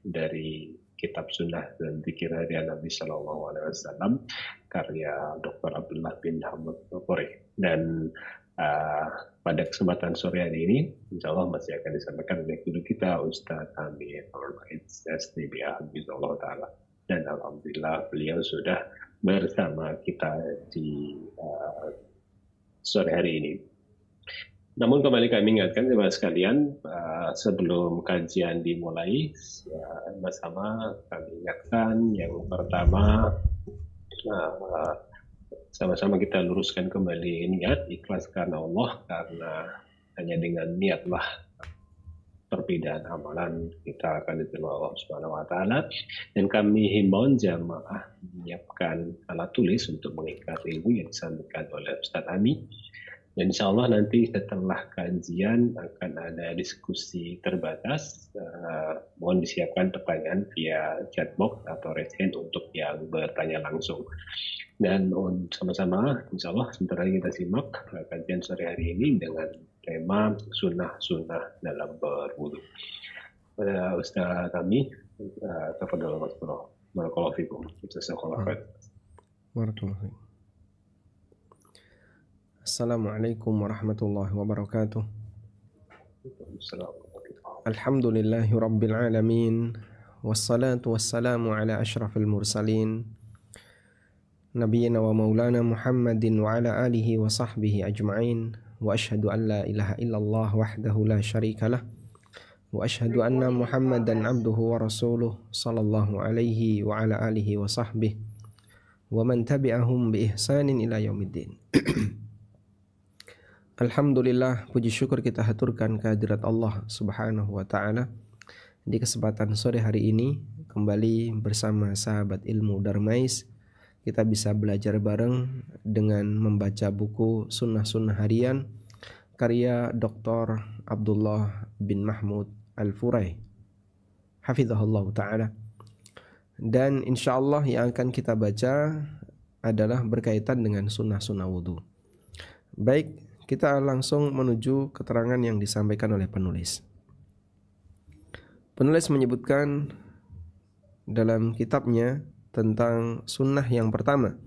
dari Kitab Sunnah dan Zikir Harian Nabi Shallallahu Alaihi Wasallam karya Dr. Abdullah bin Hamad Pore. Dan pada kesempatan sore hari ini, insya Allah masih akan disampaikan oleh guru kita Ustadz Amir STBA Bismillah Ta'ala. Dan alhamdulillah beliau sudah bersama kita di sore hari ini. Namun kembali kami ingatkan teman sekalian, sebelum kajian dimulai, sama-sama kami ingatkan yang pertama, sama-sama kita luruskan kembali niat, ikhlas karena Allah, karena hanya dengan niatlah perbedaan amalan kita akan diterima Allah Subhanahu wa Ta'ala. Dan kami himbau jamaah menyiapkan alat tulis untuk mengikat ilmu yang disampaikan oleh Ustadz Ami. Dan insya Allah nanti setelah kajian akan ada diskusi terbatas. Mohon disiapkan pertanyaan via chatbox atau raise hand untuk yang bertanya langsung. Dan sama-sama insya Allah sebentar lagi kita simak kajian sore hari ini dengan tema sunnah-sunnah dalam berwudu. Ustaz kami, tafadhol Rasulullah. Barakallahu fikum. Jazakallahu khair. Barakallahu. Assalamualaikum warahmatullahi wabarakatuh. Alhamdulillahi rabbil alamin. Wassalatu wassalamu ala ashrafil mursalin Nabiyyina wa maulana Muhammadin wa ala alihi wa sahbihi ajma'in. Wa ashhadu an la ilaha illallah wahdahu la syarika lah. Wa ashhadu anna Muhammadan abduhu wa rasuluh sallallahu alaihi wa ala alihi wa sahbihi wa man tabi'ahum bi ihsanin ila yaumiddin. Alhamdulillah, puji syukur kita haturkan kehadirat Allah Subhanahu wa Ta'ala. Di kesempatan sore hari ini, kembali bersama sahabat ilmu Darmais, kita bisa belajar bareng dengan membaca buku Sunnah-Sunnah Harian karya Dr. Abdullah bin Mahmud Al-Furai, hafizahullah ta'ala. Dan insya Allah yang akan kita baca adalah berkaitan dengan sunnah-sunnah wudhu. Baik, kita langsung menuju keterangan yang disampaikan oleh penulis. Penulis menyebutkan dalam kitabnya tentang sunnah yang pertama,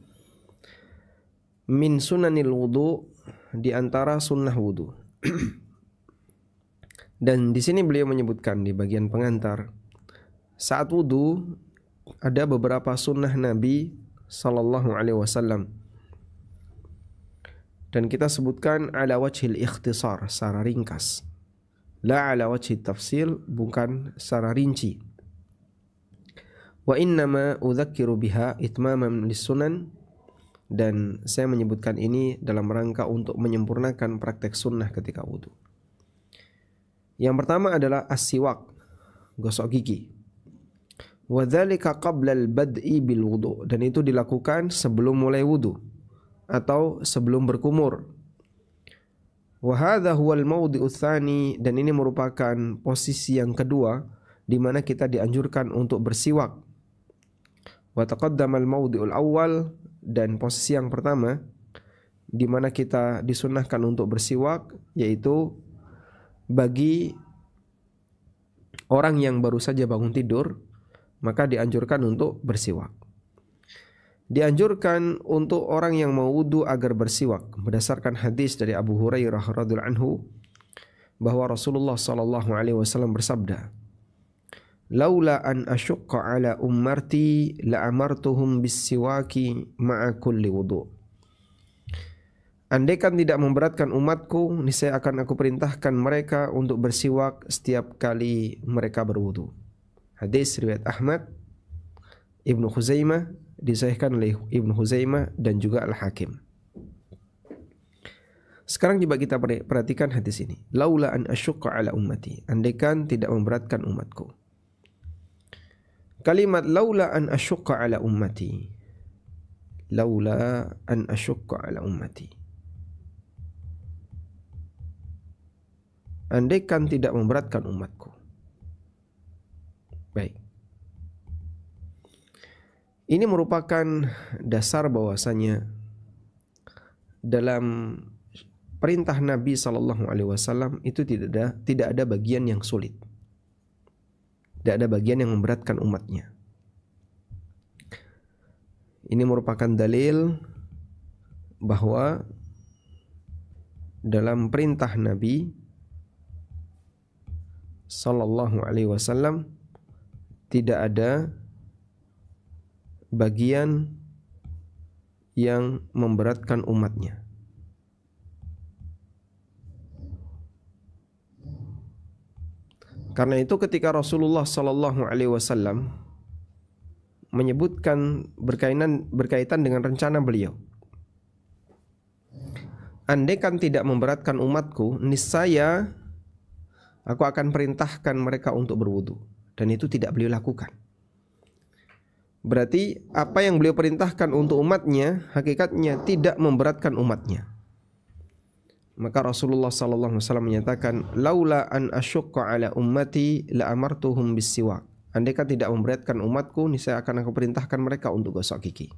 min sunanil wudu, di antara sunnah wudu. Dan di sini beliau menyebutkan di bagian pengantar, saat wudu ada beberapa sunnah Nabi Sallallahu Alaihi Wasallam. Dan kita sebutkan ala wajhil ikhtisar, secara ringkas. La ala wajhil tafsil, bukan secara rinci. Wa innama udzakiru biha itmaman lis-sunan, dan saya menyebutkan ini dalam rangka untuk menyempurnakan praktek sunnah ketika wudu. Yang pertama adalah as-siwak, gosok gigi. Wa dzalika qabla al-bad'i bil wudu, dan itu dilakukan sebelum mulai wudu atau sebelum berkumur. Wa hadza huwal mawdi'u tsani, dan ini merupakan posisi yang kedua di mana kita dianjurkan untuk bersiwak. Wa taqaddama al-mawdi'ul awwal, dan posisi yang pertama di mana kita disunnahkan untuk bersiwak yaitu bagi orang yang baru saja bangun tidur, maka dianjurkan untuk bersiwak. Dianjurkan untuk orang yang mau wudu agar bersiwak berdasarkan hadis dari Abu Hurairah radhiyallahu anhu bahwa Rasulullah sallallahu alaihi wasallam bersabda, "Laula an asyqa ala ummati la amartuhum bis-siwaki ma'a kulli wudu." Andaikan tidak memberatkan umatku, niscaya akan aku perintahkan mereka untuk bersiwak setiap kali mereka berwudu. Hadis riwayat Ahmad, Ibnu Khuzaimah, disahihkan oleh Ibnu Khuzaimah dan juga Al-Hakim. Sekarang coba kita perhatikan hadis ini. Laula an asyqa ala ummati, andaikan tidak memberatkan umatku. Kalimat laula an asyqa ala ummati, laula an asyqa ala ummati, andaikan tidak memberatkan umatku. Baik, ini merupakan dasar bahwasanya dalam perintah Nabi Sallallahu Alaihi Wasallam itu tidak ada bagian yang sulit. tidak ada bagian yang memberatkan umatnya. Ini merupakan dalil bahwa dalam perintah Nabi Sallallahu Alaihi Wasallam tidak ada bagian yang memberatkan umatnya. Karena itu ketika Rasulullah Sallallahu Alaihi Wasallam menyebutkan berkaitan dengan rencana beliau, andaikan tidak memberatkan umatku, niscaya aku akan perintahkan mereka untuk berwudu. Dan itu tidak beliau lakukan. Berarti apa yang beliau perintahkan untuk umatnya, hakikatnya tidak memberatkan umatnya. Maka Rasulullah SAW menyatakan, laula an asyukka ala ummati la amartuhum bisiwak. Andaikan tidak memberatkan umatku, niscaya akan aku perintahkan mereka untuk gosok gigi.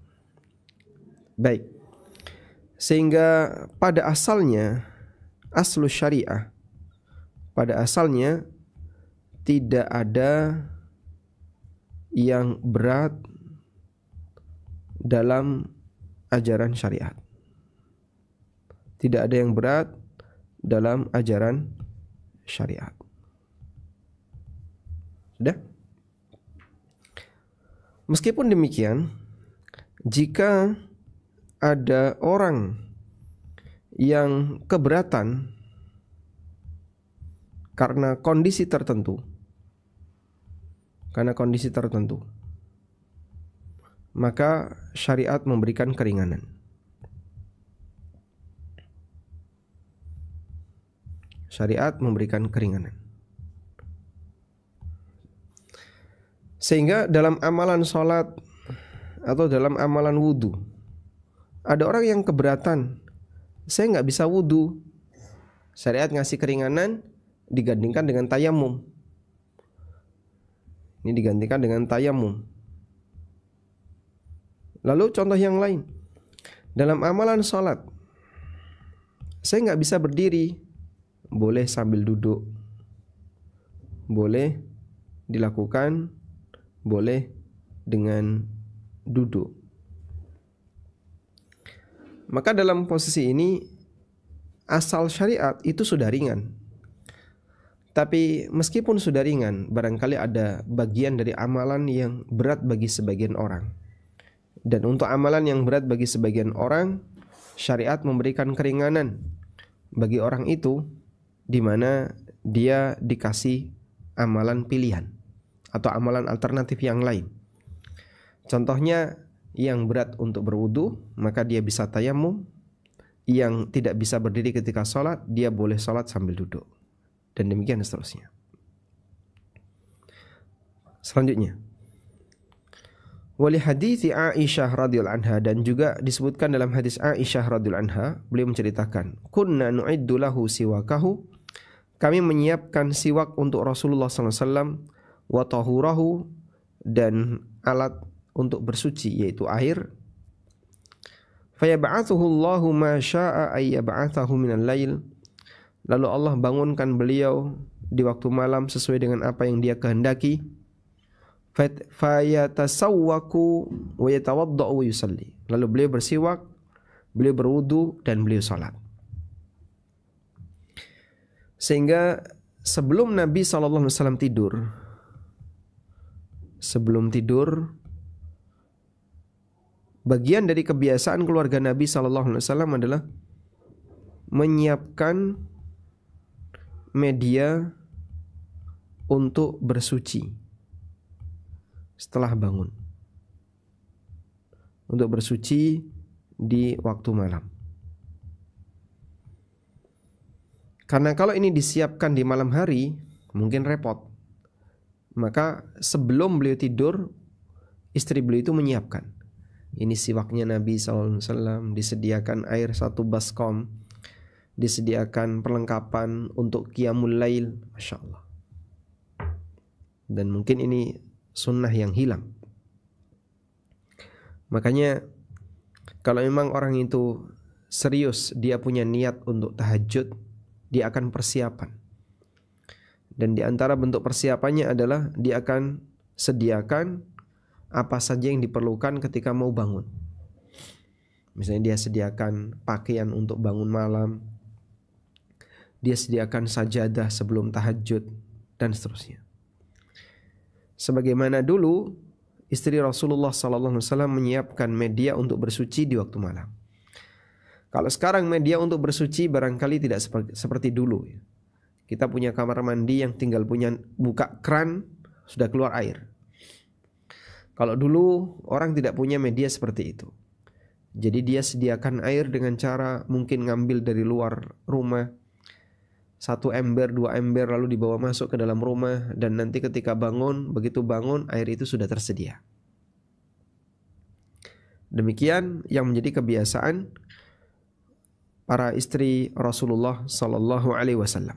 Baik. Sehingga pada asalnya, aslu syariah, pada asalnya tidak ada yang berat dalam ajaran syariat. Tidak ada yang berat dalam ajaran syariat. Sudah? Meskipun demikian, jika ada orang yang keberatan karena kondisi tertentu, maka syariat memberikan keringanan. Syariat memberikan keringanan. Sehingga dalam amalan sholat atau dalam amalan wudu, ada orang yang keberatan, saya nggak bisa wudu. Syariat ngasih keringanan digantikan dengan tayamum. Ini digantikan dengan tayamum. Lalu contoh yang lain, dalam amalan sholat, saya nggak bisa berdiri. Boleh sambil duduk, boleh dilakukan, boleh dengan duduk. Maka dalam posisi ini asal syariat itu sudah ringan. Tapi meskipun sudah ringan, barangkali ada bagian dari amalan yang berat bagi sebagian orang. Dan untuk amalan yang berat bagi sebagian orang, syariat memberikan keringanan bagi orang itu, di mana dia dikasih amalan pilihan atau amalan alternatif yang lain. Contohnya, yang berat untuk berwudu, maka dia bisa tayamum. Yang tidak bisa berdiri ketika sholat, dia boleh sholat sambil duduk. Dan demikian seterusnya. Selanjutnya, wali hadithi Aisyah radhiyallahu anha, dan juga disebutkan dalam hadis Aisyah radhiyallahu anha, beliau menceritakan, kunna nu'iddu lahu siwakahu, kami menyiapkan siwak untuk Rasulullah SAW, wa tahurahu, dan alat untuk bersuci yaitu air. Fayab'athuhu Allahu ma syaa ay yab'athahu minal lail, lalu Allah bangunkan beliau di waktu malam sesuai dengan apa yang dia kehendaki. Fayatasawwaku wa yatawaddau wa yusalli, lalu beliau bersiwak, beliau berwudu, dan beliau salat. Sehingga sebelum Nabi SAW tidur, bagian dari kebiasaan keluarga Nabi SAW adalah menyiapkan media untuk bersuci setelah bangun, untuk bersuci di waktu malam. Karena kalau ini disiapkan di malam hari, mungkin repot. Maka sebelum beliau tidur, istri beliau itu menyiapkan. Ini siwaknya Nabi SAW, disediakan air 1 baskom, disediakan perlengkapan untuk qiyamul lail. Masya Allah. Dan mungkin ini sunnah yang hilang. Makanya kalau memang orang itu serius, dia punya niat untuk tahajud, dia akan persiapan. Dan di antara bentuk persiapannya adalah dia akan sediakan apa saja yang diperlukan ketika mau bangun. Misalnya dia sediakan pakaian untuk bangun malam, dia sediakan sajadah sebelum tahajud, dan seterusnya. Sebagaimana dulu istri Rasulullah SAW menyiapkan media untuk bersuci di waktu malam. Kalau sekarang media untuk bersuci barangkali tidak seperti dulu. Kita punya kamar mandi yang tinggal buka keran, sudah keluar air. Kalau dulu orang tidak punya media seperti itu. Jadi dia sediakan air dengan cara mungkin ngambil dari luar rumah, 1 ember, 2 ember, lalu dibawa masuk ke dalam rumah, dan nanti ketika begitu bangun air itu sudah tersedia. Demikian yang menjadi kebiasaan para istri Rasulullah Sallallahu Alaihi Wasallam.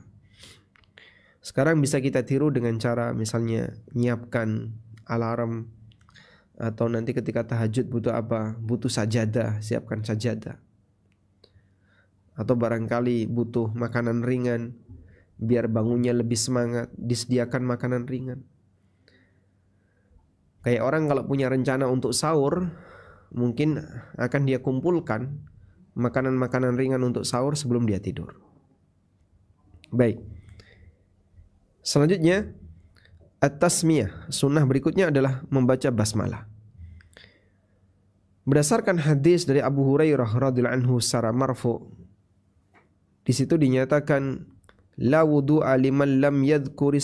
Sekarang bisa kita tiru dengan cara misalnya nyiapkan alarm, atau nanti ketika tahajud butuh apa? Butuh sajadah, siapkan sajadah. Atau barangkali butuh makanan ringan, biar bangunnya lebih semangat, disediakan makanan ringan. Kayak orang kalau punya rencana untuk sahur, mungkin akan dia kumpulkan makanan-makanan ringan untuk sahur sebelum dia tidur. Baik. Selanjutnya, at-tasmiyah. Sunnah berikutnya adalah membaca basmalah. Berdasarkan hadis dari Abu Hurairah radhiyallahu anhu secara marfu, di situ dinyatakan la wudu'a liman lam yadhkur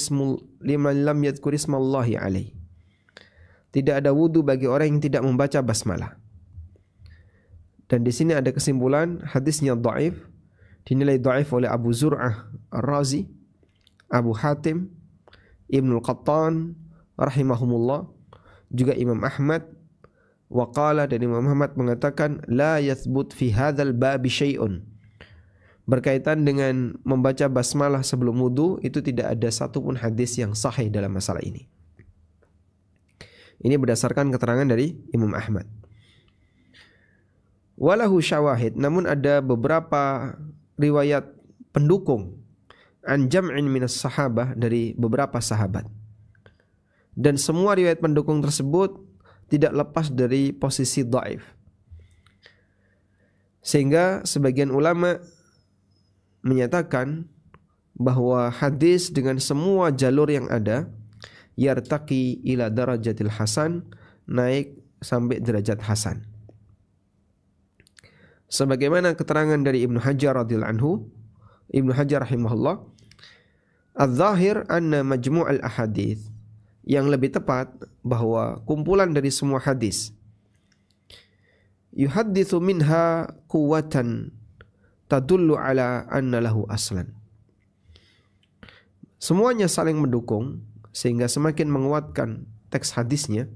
ismallahi alaihi. Tidak ada wudu bagi orang yang tidak membaca basmalah. Dan di sini ada kesimpulan hadisnya dhaif, dinilai dhaif oleh Abu Zur'ah Ar-Razi, Abu Hatim, Ibnu Qattan rahimahumullah, juga Imam Ahmad. Waqala, dan Imam Ahmad mengatakan la yathbut fi hadzal babi syai'un. Berkaitan dengan membaca basmalah sebelum wudu, itu tidak ada satupun hadis yang sahih dalam masalah ini. Ini berdasarkan keterangan dari Imam Ahmad. Walahu syawahid, namun ada beberapa riwayat pendukung an jam'in minas sahabah, dari beberapa sahabat. Dan semua riwayat pendukung tersebut tidak lepas dari posisi dhaif. Sehingga sebagian ulama menyatakan bahwa hadis dengan semua jalur yang ada yartaqi ila darajatil hasan, naik sampai derajat hasan. Sebagaimana keterangan dari Ibnu Hajar radhiyallahu anhu, Ibnu Hajar rahimahullah, adz-dzahir anna majmu' al-ahadits, yang lebih tepat bahwa kumpulan dari semua hadis yuhadditsu minha quwwatan tadullu ala anna lahu aslan. Semuanya saling mendukung sehingga semakin menguatkan teks hadisnya,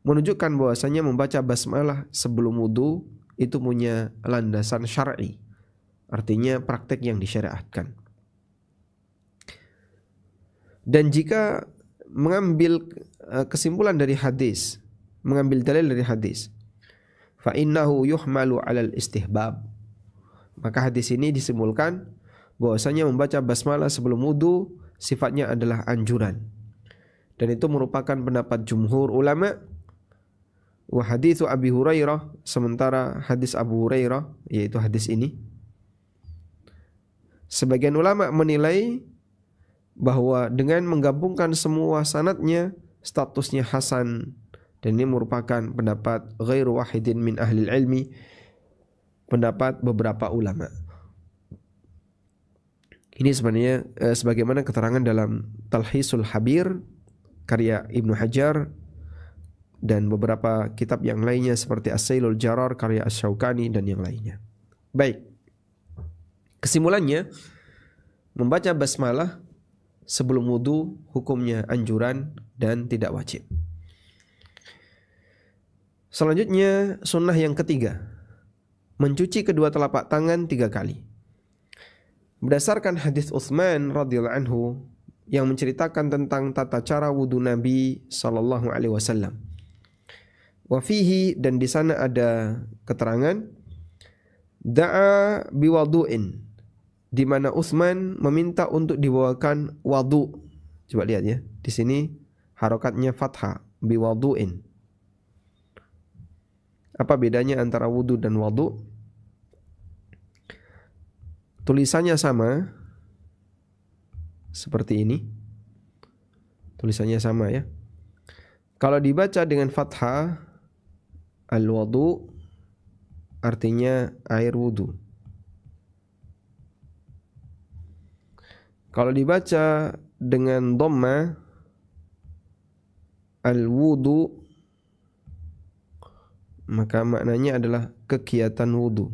menunjukkan bahwasanya membaca basmalah sebelum wudu itu punya landasan syar'i, artinya praktek yang disyariatkan. Dan jika mengambil kesimpulan dari hadis, mengambil dalil dari hadis, fa innahu yuhmalu 'alal istihbab, maka hadis ini disimpulkan bahwasanya membaca basmalah sebelum wudu sifatnya adalah anjuran, dan itu merupakan pendapat jumhur ulama. Wa haditsu Abi Hurairah, sementara hadis Abu Hurairah, yaitu hadis ini, sebagian ulama menilai bahwa dengan menggabungkan semua sanadnya statusnya hasan, dan ini merupakan pendapat ghairu wahidin min ahli ilmi, pendapat beberapa ulama. Ini sebenarnya sebagaimana keterangan dalam Talhisul Habir karya Ibnu Hajar dan beberapa kitab yang lainnya seperti As-Sailul Jarar karya Asy-Syaukani dan yang lainnya. Baik. Kesimpulannya, membaca basmalah sebelum wudu hukumnya anjuran dan tidak wajib. Selanjutnya, sunnah yang ketiga, mencuci kedua telapak tangan 3 kali. Berdasarkan hadis Utsman radhiyallahu anhu yang menceritakan tentang tata cara wudu Nabi sallallahu alaihi wasallam. Wa fihi, dan di sana ada keterangan da'a biwudu'in, di mana Utsman meminta untuk dibawakan wadu. Coba lihat ya, di sini harokatnya fathah, biwadu'in. Apa bedanya antara wudu dan wadu? Tulisannya sama, seperti ini. Tulisannya sama ya. Kalau dibaca dengan fathah, al-wadu artinya air wudu. Kalau dibaca dengan dhamma, al-wudu, maka maknanya adalah kegiatan wudu.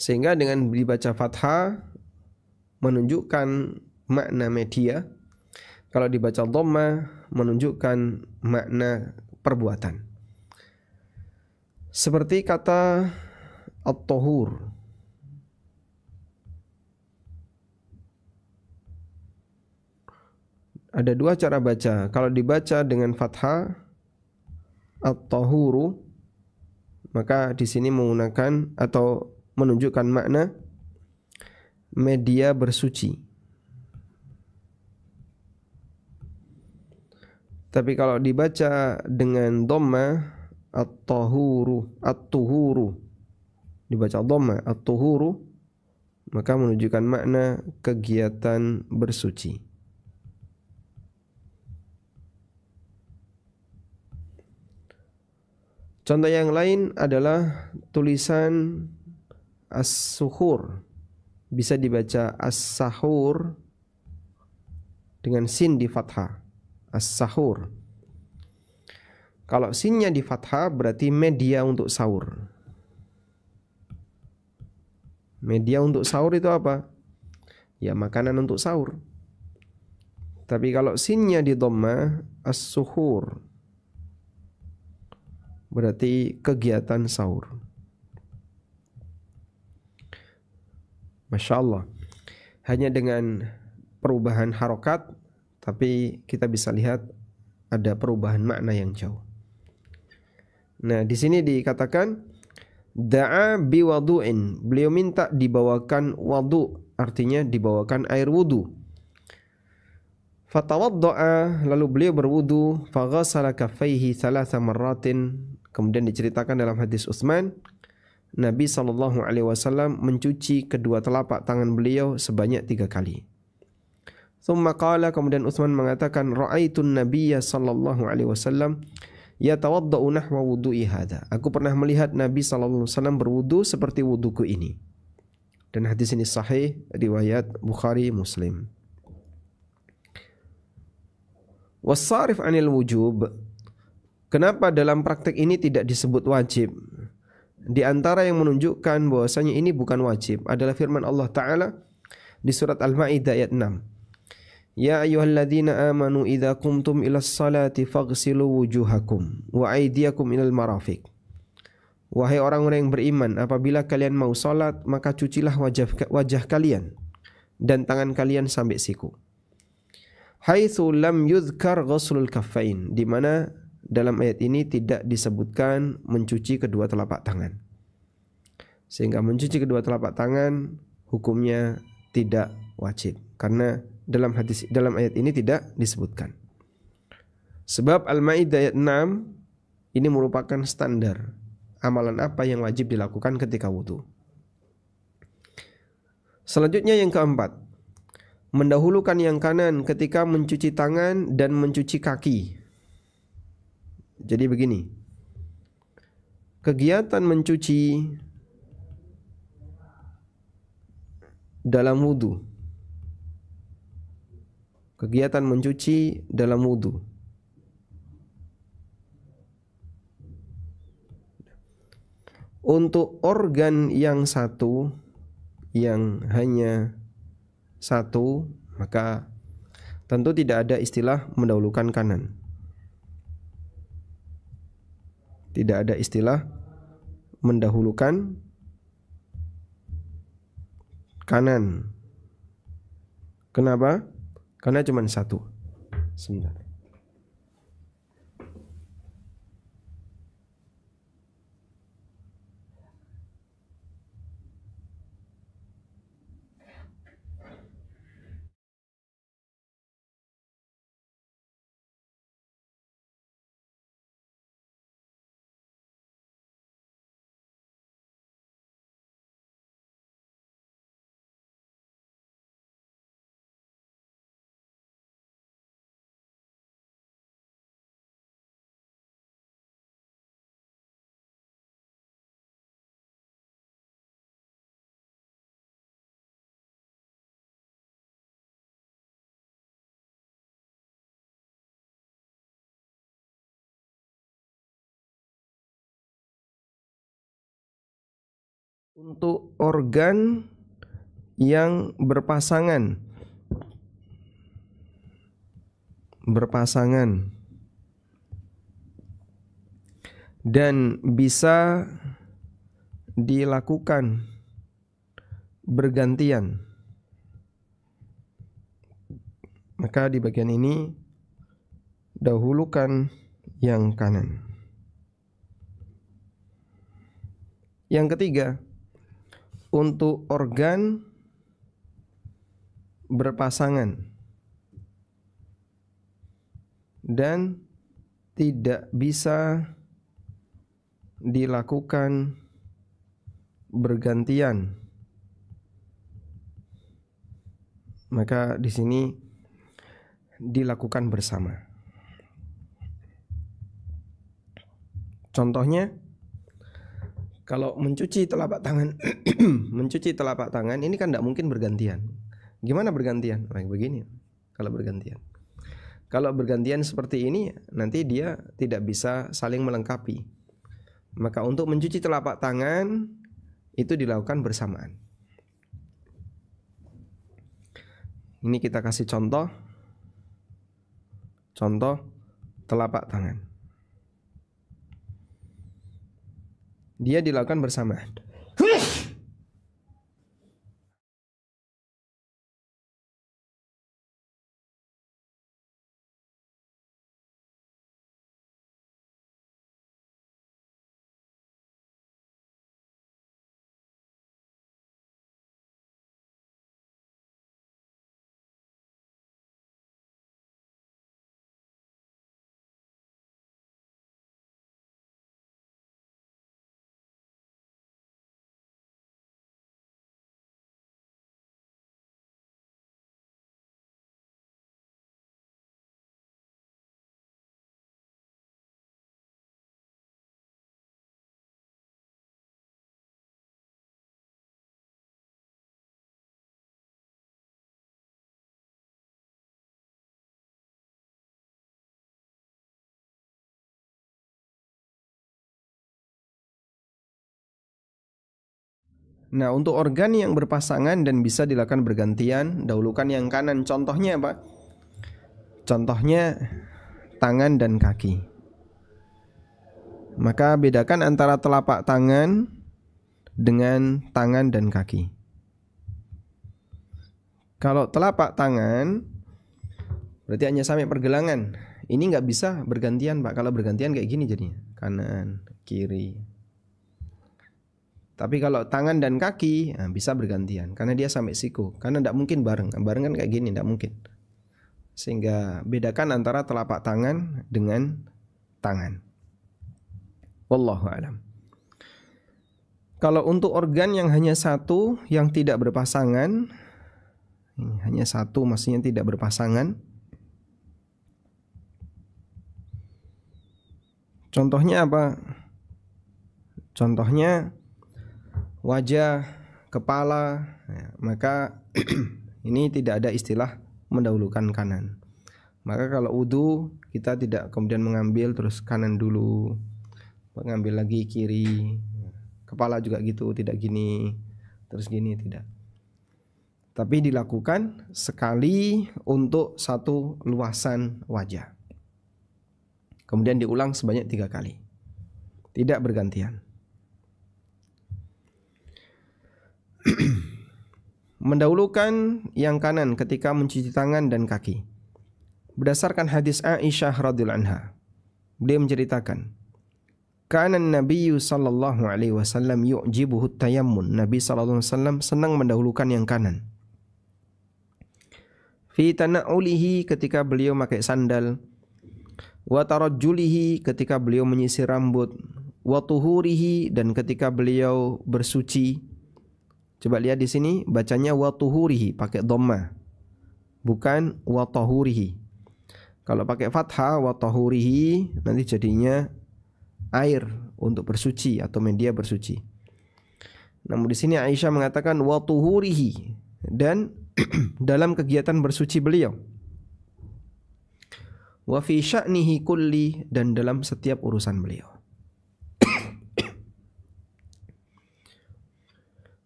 Sehingga dengan dibaca fathah menunjukkan makna media. Kalau dibaca dhamma menunjukkan makna perbuatan. Seperti kata at-tahur. Ada dua cara baca. Kalau dibaca dengan fathah at-tahuru, maka di sini menggunakan atau menunjukkan makna media bersuci. Tapi kalau dibaca dengan dhamma at-tahuru, at-tuhuru, dibaca dhamma at-tuhuru, maka menunjukkan makna kegiatan bersuci. Contoh yang lain adalah tulisan as-suhur. Bisa dibaca as-sahur dengan sin di fathah. As-sahur. Kalau sinnya di fathah berarti media untuk sahur. Media untuk sahur itu apa? Ya, makanan untuk sahur. Tapi kalau sinnya di dhamma, as-suhur, berarti kegiatan sahur. Masya Allah. Hanya dengan perubahan harokat, tapi kita bisa lihat ada perubahan makna yang jauh. Nah, di sini dikatakan da'a biwadu'in. Beliau minta dibawakan wadu, artinya dibawakan air wudu. Fatawadda'a, lalu beliau berwudu, faghasala kaffaihi thalatha marratin. Kemudian diceritakan dalam hadis Utsman, Nabi SAW mencuci kedua telapak tangan beliau sebanyak 3 kali. Thumma qala, kemudian Utsman mengatakan, ra'aitun nabiyya sallallahu alaihi wasallam yatawaddau nahwa wudu'i hadha. Aku pernah melihat Nabi sallallahu alaihi wasallam berwudu seperti wuduku ini. Dan hadis ini sahih riwayat Bukhari Muslim. Wasarif 'anil wujub. Kenapa dalam praktek ini tidak disebut wajib? Di antara yang menunjukkan bahwasanya ini bukan wajib adalah firman Allah Ta'ala di surat Al-Maidah ayat 6. Ya ayyuhalladzina amanu idza qumtum ilas salati faghsilu wujuhakum wa aydiyakum ilal marafiq. Wahai orang-orang yang beriman, apabila kalian mau salat, maka cucilah wajah kalian dan tangan kalian sampai siku. Haitsu lam yudhkar ghuslul kaffain, di mana dalam ayat ini tidak disebutkan mencuci kedua telapak tangan. Sehingga mencuci kedua telapak tangan hukumnya tidak wajib karena dalam ayat ini tidak disebutkan. Sebab Al-Maidah ayat 6 ini merupakan standar amalan apa yang wajib dilakukan ketika wudu. Selanjutnya yang keempat, mendahulukan yang kanan ketika mencuci tangan dan mencuci kaki. Jadi begini, kegiatan mencuci dalam wudu, kegiatan mencuci dalam wudu, untuk organ yang satu, yang hanya satu, maka tentu tidak ada istilah mendahulukan kanan. Tidak ada istilah mendahulukan kanan. Kenapa? Karena cuma satu. Sebentar. Untuk organ yang berpasangan dan bisa dilakukan bergantian, maka di bagian ini dahulukan yang kanan. Yang ketiga, untuk organ berpasangan dan tidak bisa dilakukan bergantian, maka di sini dilakukan bersama. Contohnya, kalau mencuci telapak tangan, mencuci telapak tangan ini kan tidak mungkin bergantian. Gimana bergantian? Baik begini. Kalau bergantian seperti ini, nanti dia tidak bisa saling melengkapi. Maka untuk mencuci telapak tangan itu dilakukan bersamaan. Ini kita kasih contoh telapak tangan. Dia dilakukan bersamaan. Nah, untuk organ yang berpasangan dan bisa dilakukan bergantian, dahulukan yang kanan. Contohnya apa? Contohnya tangan dan kaki. Maka bedakan antara telapak tangan dengan tangan dan kaki. Kalau telapak tangan berarti hanya sampai pergelangan. Ini nggak bisa bergantian, Pak. Kalau bergantian kayak gini jadinya, kanan, kiri. Tapi kalau tangan dan kaki bisa bergantian karena dia sampai siku. Karena tidak mungkin bareng. Bareng kan kayak gini, tidak mungkin. Sehingga bedakan antara telapak tangan dengan tangan. Wallahu a'lam. Kalau untuk organ yang hanya satu, yang tidak berpasangan, ini hanya satu, maksudnya tidak berpasangan. Contohnya apa? Contohnya wajah, kepala, ya, maka ini tidak ada istilah mendahulukan kanan. Maka kalau wudu kita tidak kemudian mengambil terus kanan dulu, mengambil lagi kiri. Kepala juga gitu, tidak gini terus gini, tidak. Tapi dilakukan sekali untuk satu luasan wajah. Kemudian diulang sebanyak 3 kali. Tidak bergantian. Mendahulukan yang kanan ketika mencuci tangan dan kaki. Berdasarkan hadis Aisyah radhiyallahu anha, beliau menceritakan, kana Nabi sallallahu alaihi wasallam yu'jibuhu tayammun. Nabi sallallahu alaihi wasallam senang mendahulukan yang kanan. Fi tana'ulihi, ketika beliau pakai sandal, wa tarajjulihi, ketika beliau menyisir rambut, wa tuhurihi, dan ketika beliau bersuci. Coba lihat di sini bacanya wa tuhurihi pakai dhamma, bukan wa tahurihi. Kalau pakai fathah wa tahurihi nanti jadinya air untuk bersuci atau media bersuci. Namun di sini Aisyah mengatakan wa tuhurihi, dan dalam kegiatan bersuci beliau. Wa fi sya'nihi kulli, dan dalam setiap urusan beliau.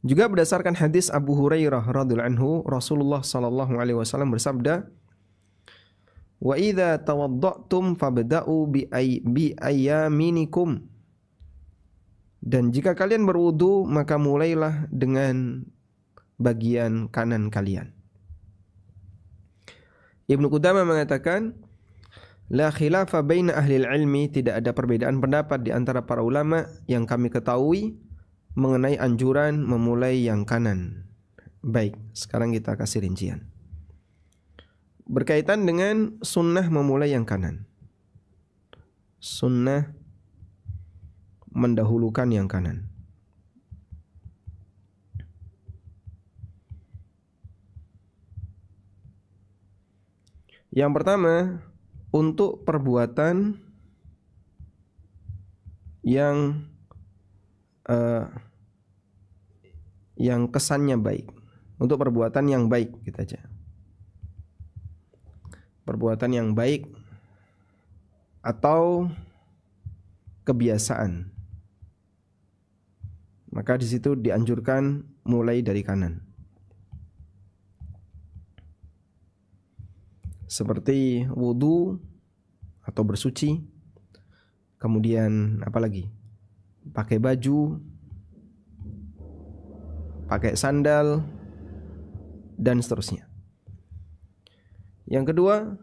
Juga berdasarkan hadis Abu Hurairah radhiyallahu anhu, Rasulullah sallallahu alaihi wasallam bersabda, "Wa idza tawadda'tum fabda'u bi ayyaminikum." Dan jika kalian berwudu, maka mulailah dengan bagian kanan kalian. Ibnu Qudamah mengatakan, la khilafa baina ahli ilmi, tidak ada perbedaan pendapat di antara para ulama yang kami ketahui mengenai anjuran memulai yang kanan. Baik, sekarang kita kasih rincian. Berkaitan dengan sunnah memulai yang kanan. Sunnah mendahulukan yang kanan. Yang pertama, untuk perbuatan yang kesannya baik, untuk perbuatan yang baik kita aja. Perbuatan yang baik atau kebiasaan. Maka di situ dianjurkan mulai dari kanan. Seperti wudu atau bersuci, kemudian apa lagi? Pakai baju, pakai sandal, dan seterusnya. Yang kedua,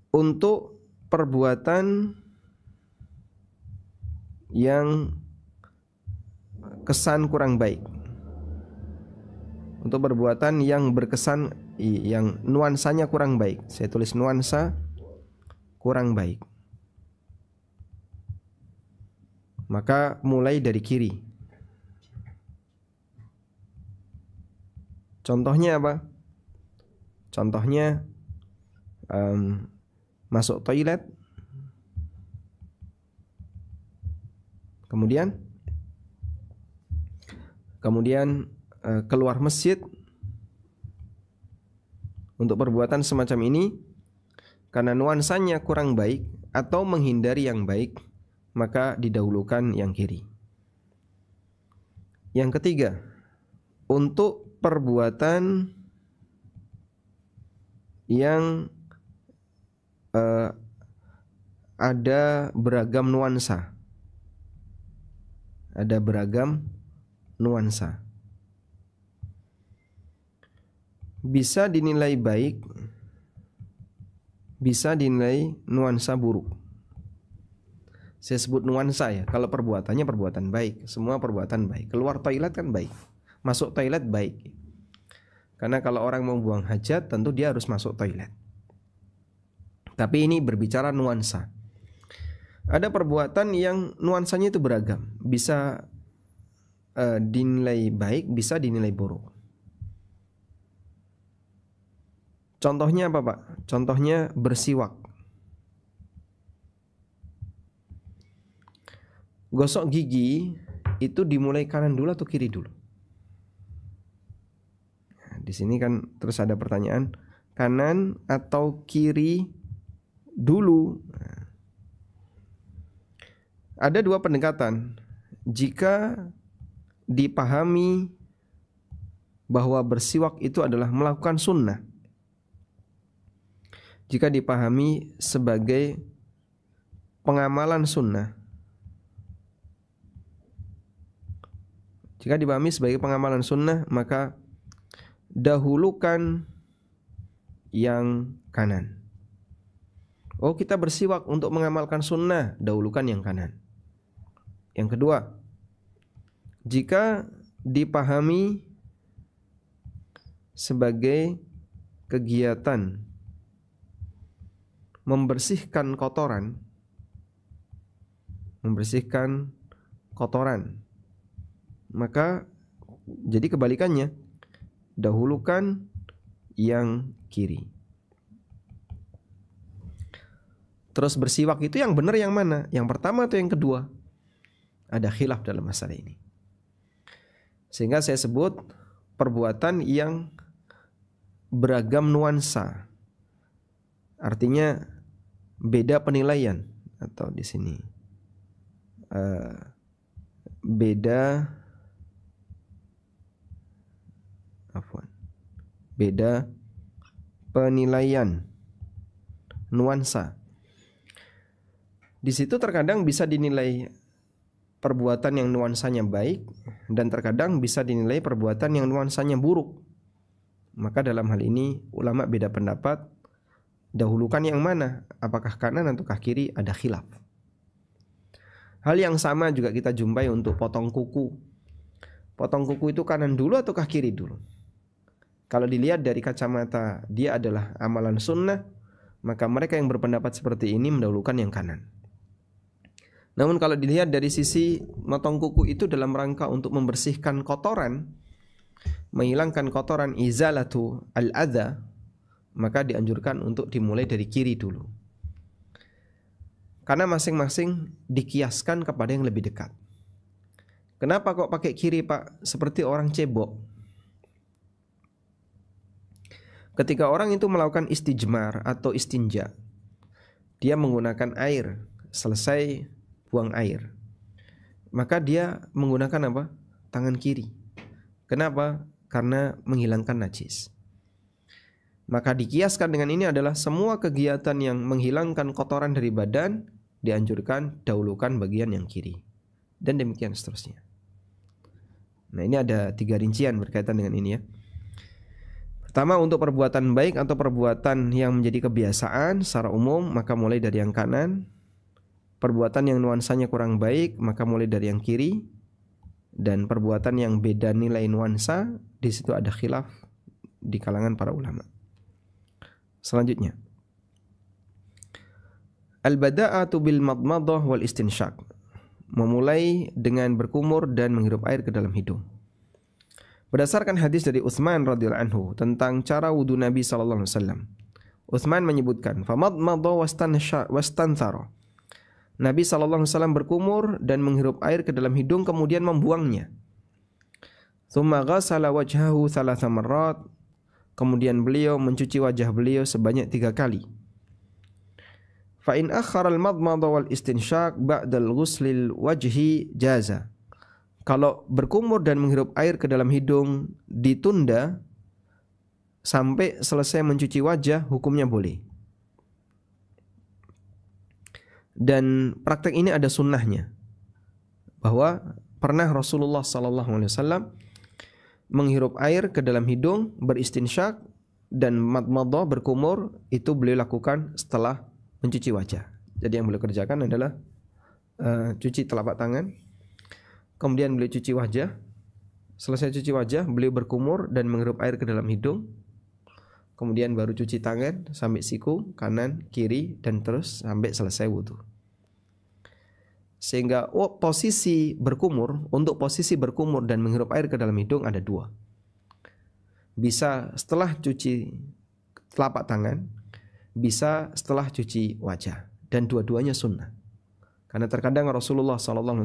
untuk perbuatan yang kesan kurang baik. Untuk perbuatan yang berkesan, yang nuansanya kurang baik. Saya tulis nuansa kurang baik. Maka mulai dari kiri. Contohnya apa? Contohnya masuk toilet, kemudian keluar masjid. Untuk perbuatan semacam ini, karena nuansanya kurang baik atau menghindari yang baik, maka didahulukan yang kiri. Yang ketiga, untuk perbuatan yang ada beragam nuansa. Ada beragam nuansa. Bisa dinilai baik, bisa dinilai nuansa buruk. Saya sebut nuansa ya, kalau perbuatannya perbuatan baik, semua perbuatan baik. Keluar toilet kan baik, masuk toilet baik. Karena kalau orang mau buang hajat, tentu dia harus masuk toilet. Tapi ini berbicara nuansa. Ada perbuatan yang nuansanya itu beragam, bisa dinilai baik, bisa dinilai buruk. Contohnya apa, Pak? Contohnya bersiwak. Gosok gigi itu dimulai kanan dulu atau kiri dulu? Nah, di sini kan terus ada pertanyaan, kanan atau kiri dulu? Nah, ada dua pendekatan. Jika dipahami bahwa bersiwak itu adalah melakukan sunnah, jika dipahami sebagai pengamalan sunnah, maka dahulukan yang kanan. Oh, kita bersiwak untuk mengamalkan sunnah, dahulukan yang kanan. Yang kedua, jika dipahami sebagai kegiatan membersihkan kotoran, maka jadi kebalikannya, dahulukan yang kiri. Terus bersiwak itu yang benar yang mana? Yang pertama atau yang kedua? Ada khilaf dalam masalah ini. Sehingga saya sebut perbuatan yang beragam nuansa. Artinya beda penilaian, atau di sini beda Beda penilaian, nuansa. Di situ terkadang bisa dinilai perbuatan yang nuansanya baik, dan terkadang bisa dinilai perbuatan yang nuansanya buruk. Maka dalam hal ini ulama beda pendapat, dahulukan yang mana, apakah kanan ataukah kiri, ada khilaf. Hal yang sama juga kita jumpai untuk potong kuku. Potong kuku itu kanan dulu ataukah kiri dulu? Kalau dilihat dari kacamata dia adalah amalan sunnah, maka mereka yang berpendapat seperti ini mendahulukan yang kanan. Namun kalau dilihat dari sisi motong kuku itu dalam rangka untuk membersihkan kotoran, menghilangkan kotoran, izalatu al-adha, maka dianjurkan untuk dimulai dari kiri dulu. Karena masing-masing dikiaskan kepada yang lebih dekat. Kenapa kok pakai kiri, Pak? Seperti orang cebok. Ketika orang itu melakukan istijmar atau istinja, dia menggunakan air, selesai buang air, maka dia menggunakan apa? Tangan kiri. Kenapa? Karena menghilangkan najis. Maka dikiaskan dengan ini adalah semua kegiatan yang menghilangkan kotoran dari badan dianjurkan dahulukan bagian yang kiri, dan demikian seterusnya. Nah, ini ada 3 rincian berkaitan dengan ini ya. Pertama, untuk perbuatan baik atau perbuatan yang menjadi kebiasaan secara umum, maka mulai dari yang kanan. Perbuatan yang nuansanya kurang baik, maka mulai dari yang kiri. Dan perbuatan yang beda nilai nuansa, di situ ada khilaf di kalangan para ulama. Selanjutnya, al-bada'atu bil madmadah wal istinsyaq, memulai dengan berkumur dan menghirup air ke dalam hidung. Berdasarkan hadis dari Utsman radhiyallahu anhu tentang cara wudu Nabi sallallahu alaihi wasallam, Utsman menyebutkan, famadmadha wastanthara. Nabi sallallahu alaihi wasallam berkumur dan menghirup air ke dalam hidung kemudian membuangnya. Tsumma ghassala wajhahu 3 marrat. Kemudian beliau mencuci wajah beliau sebanyak 3 kali. Fa in akhara al-madmadha wal istinsyaq ba'da al-ghuslil wajhi jaza. Kalau berkumur dan menghirup air ke dalam hidung ditunda sampai selesai mencuci wajah, hukumnya boleh. Dan praktek ini ada sunnahnya, bahwa pernah Rasulullah SAW menghirup air ke dalam hidung, beristinsyak dan madmadah, berkumur, itu beliau lakukan setelah mencuci wajah. Jadi yang beliau kerjakan adalah cuci telapak tangan, kemudian beliau cuci wajah. Selesai cuci wajah, beliau berkumur dan menghirup air ke dalam hidung, kemudian baru cuci tangan sampai siku, kanan, kiri, dan terus sampai selesai wudhu. Sehingga posisi berkumur, untuk posisi berkumur dan menghirup air ke dalam hidung ada 2. Bisa setelah cuci telapak tangan, bisa setelah cuci wajah, dan dua-duanya sunnah. Karena terkadang Rasulullah SAW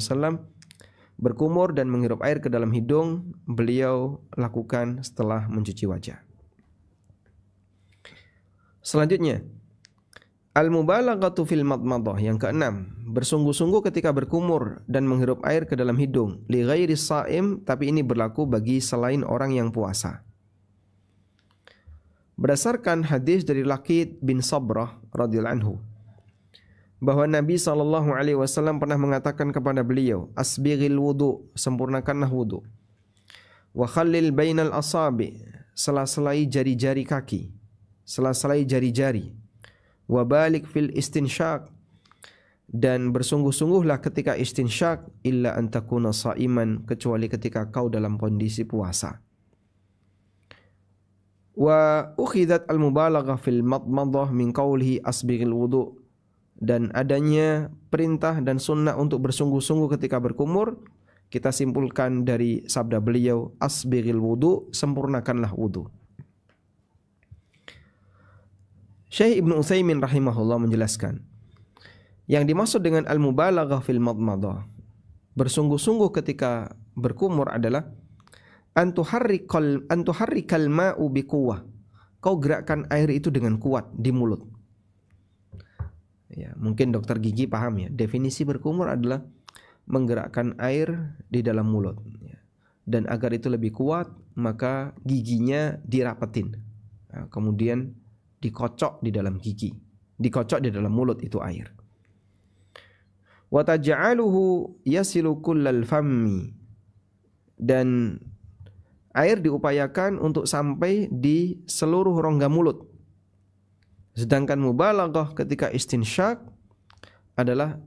berkumur dan menghirup air ke dalam hidung, beliau lakukan setelah mencuci wajah. Selanjutnya, al-mubalaghatu fil madmadah, yang keenam, bersungguh-sungguh ketika berkumur dan menghirup air ke dalam hidung, li ghairi shaim, tapi ini berlaku bagi selain orang yang puasa. Berdasarkan hadis dari Laqit bin Sabrah radhiyallahu anhu, bahwa Nabi SAW pernah mengatakan kepada beliau, asbighil wudu, sempurnakanlah wudu, wa khallil bainal asabi, sela-selai jari-jari kaki, sela-selai jari-jari, wa balik fil istinsyaq, dan bersungguh-sungguhlah ketika istinsyaq, illa an takuna shaiman, kecuali ketika kau dalam kondisi puasa. Wa ukhidat al-mubalaghah fil madmadah min qawlihi asbighil wudu, dan adanya perintah dan sunnah untuk bersungguh-sungguh ketika berkumur kita simpulkan dari sabda beliau, asbighil wudu, sempurnakanlah wudu. Syekh Ibnu Utsaimin rahimahullah menjelaskan, yang dimaksud dengan al-mubalaghah fil madmadah, bersungguh-sungguh ketika berkumur, adalah antuharrikal ma'u biquwwah, kau gerakkan air itu dengan kuat di mulut. Ya, mungkin dokter gigi paham ya, definisi berkumur adalah menggerakkan air di dalam mulut ya. Dan agar itu lebih kuat, maka giginya dirapetin. Nah, kemudian dikocok di dalam gigi, dikocok di dalam mulut itu air. Wa taj'aluhu yasilu kullal fammi, dan air diupayakan untuk sampai di seluruh rongga mulut. Sedangkan mubalaghah ketika istinsyak adalah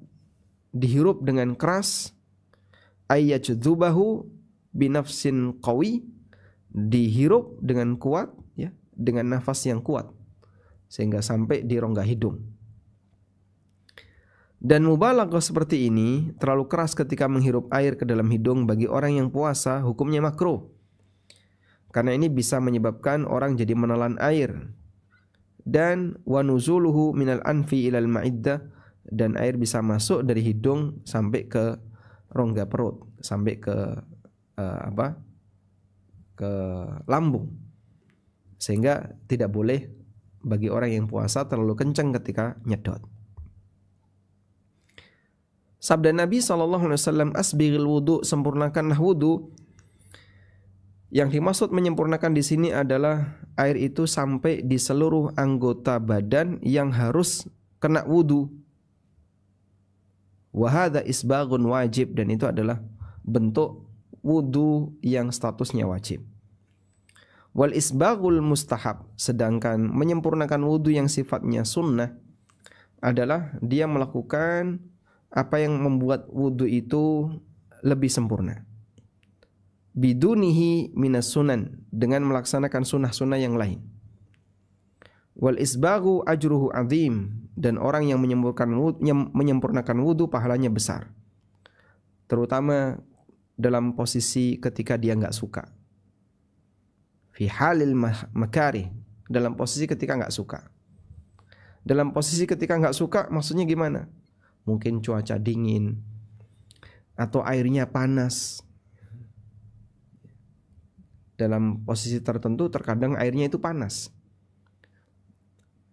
dihirup dengan keras, ayyajdubahu binafsin qawi, dihirup dengan kuat, ya, dengan nafas yang kuat sehingga sampai di rongga hidung. Dan mubalaghah seperti ini terlalu keras ketika menghirup air ke dalam hidung bagi orang yang puasa hukumnya makruh, karena ini bisa menyebabkan orang jadi menelan air. Dan wa nuzuluhu minal anfi ilal ma'iddah, dan air bisa masuk dari hidung sampai ke rongga perut, sampai ke ke lambung, sehingga tidak boleh bagi orang yang puasa terlalu kencang ketika nyedot. Sabda Nabi SAW, asbighil wudu, sempurnakanlah wudu. Yang dimaksud menyempurnakan di sini adalah air itu sampai di seluruh anggota badan yang harus kena wudu. Wa hadza isbaghun wajib, dan itu adalah bentuk wudu yang statusnya wajib. Wal isbaghul mustahab, sedangkan menyempurnakan wudu yang sifatnya sunnah adalah dia melakukan apa yang membuat wudu itu lebih sempurna. Bidunihi minas sunan, dengan melaksanakan sunnah-sunnah yang lain. Wal isbaghu ajruhu azim, dan orang yang menyempurnakan wudu pahalanya besar, terutama dalam posisi ketika dia enggak suka. Fi halil makarih, dalam posisi ketika enggak suka. Dalam posisi ketika enggak suka maksudnya gimana? Mungkin cuaca dingin atau airnya panas. Dalam posisi tertentu terkadang airnya itu panas.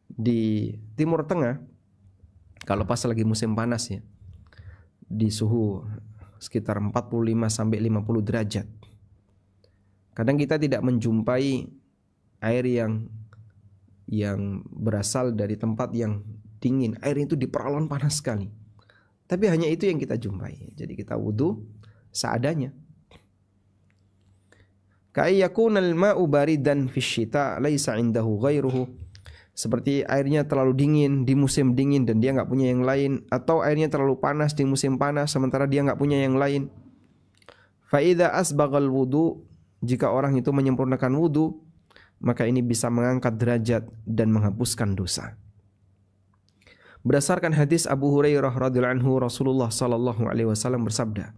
Di Timur Tengah, kalau pas lagi musim panas ya, di suhu sekitar 45 sampai 50 derajat. Kadang kita tidak menjumpai air yang berasal dari tempat yang dingin. Air itu diperalon panas sekali. Tapi hanya itu yang kita jumpai. Jadi kita wudu seadanya. Ka'ayyakunal ma'u baridan fisyita laisa indahu ghairuhu, seperti airnya terlalu dingin di musim dingin dan dia enggak punya yang lain, atau airnya terlalu panas di musim panas sementara dia enggak punya yang lain. Fa idza asbaghal wudu, jika orang itu menyempurnakan wudu, maka ini bisa mengangkat derajat dan menghapuskan dosa. Berdasarkan hadis Abu Hurairah radhiyallahu anhu, Rasulullah sallallahu alaihi wasallam bersabda,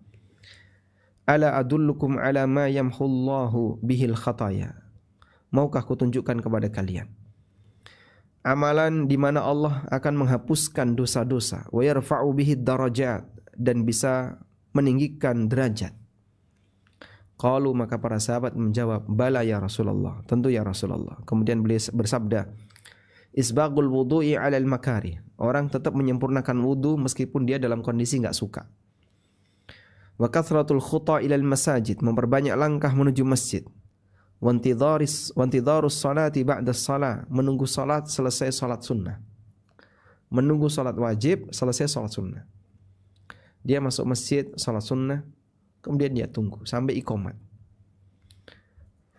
ala adullukum ala ma yamhullahu bihil khataya. Maukah kutunjukkan kepada kalian amalan di mana Allah akan menghapuskan dosa-dosa, wa yarfa'u bihid darajat, dan bisa meninggikan derajat. Qalu, maka para sahabat menjawab, bala ya Rasulullah, tentu ya Rasulullah. Kemudian beliau bersabda, isbaghul wudu'i 'alal makari, orang tetap menyempurnakan wudu meskipun dia dalam kondisi enggak suka. Wa kathratul khuta ilal masajid, memperbanyak langkah menuju masjid. Wa intidharus salati ba'da shalah, menunggu salat selesai salat sunnah. Menunggu salat wajib selesai salat sunnah. Dia masuk masjid salat sunnah, kemudian dia tunggu sampai iqamat.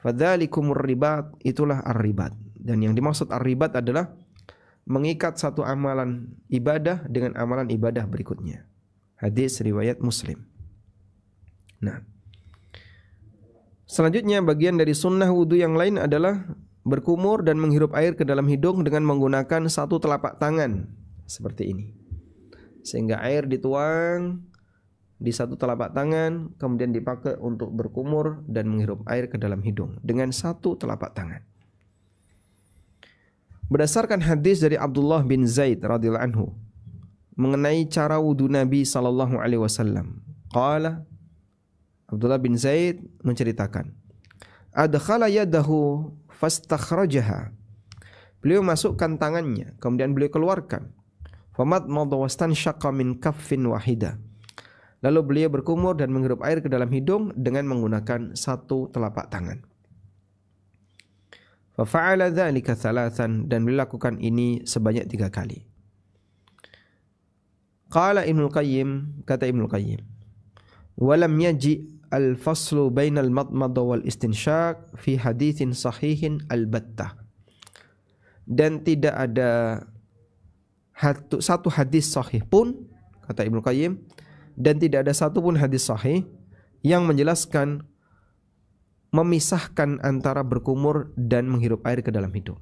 Fadzalikumur ribat, itulah ar-ribat. Dan yang dimaksud ar-ribat adalah mengikat satu amalan ibadah dengan amalan ibadah berikutnya. Hadis riwayat Muslim. Nah, selanjutnya bagian dari sunnah wudu yang lain adalah berkumur dan menghirup air ke dalam hidung dengan menggunakan satu telapak tangan seperti ini, sehingga air dituang di satu telapak tangan kemudian dipakai untuk berkumur dan menghirup air ke dalam hidung dengan satu telapak tangan. Berdasarkan hadis dari Abdullah bin Zaid radhiyallahu anhu mengenai cara wudu Nabi sallallahu alaihi wasallam, qala, Abdullah bin Zaid menceritakan, adkhala yadahu fastakhrajaha, beliau masukkan tangannya kemudian beliau keluarkan, famadmada wastanshaqa min kaffin wahida, lalu beliau berkumur dan menghirup air ke dalam hidung dengan menggunakan satu telapak tangan. Fa fa'ala dzalika thalathan, dan beliau lakukan ini sebanyak 3 kali. Qala Ibnu Qayyim, kata Ibnu Qayyim, wa lam yaji al-faslu bainal madmad wal istinsyaq fi haditsin sahihin albattah. Dan tidak ada satu hadis sahih pun, kata Ibnu Qayyim, dan tidak ada satu pun hadis sahih yang menjelaskan memisahkan antara berkumur dan menghirup air ke dalam hidung.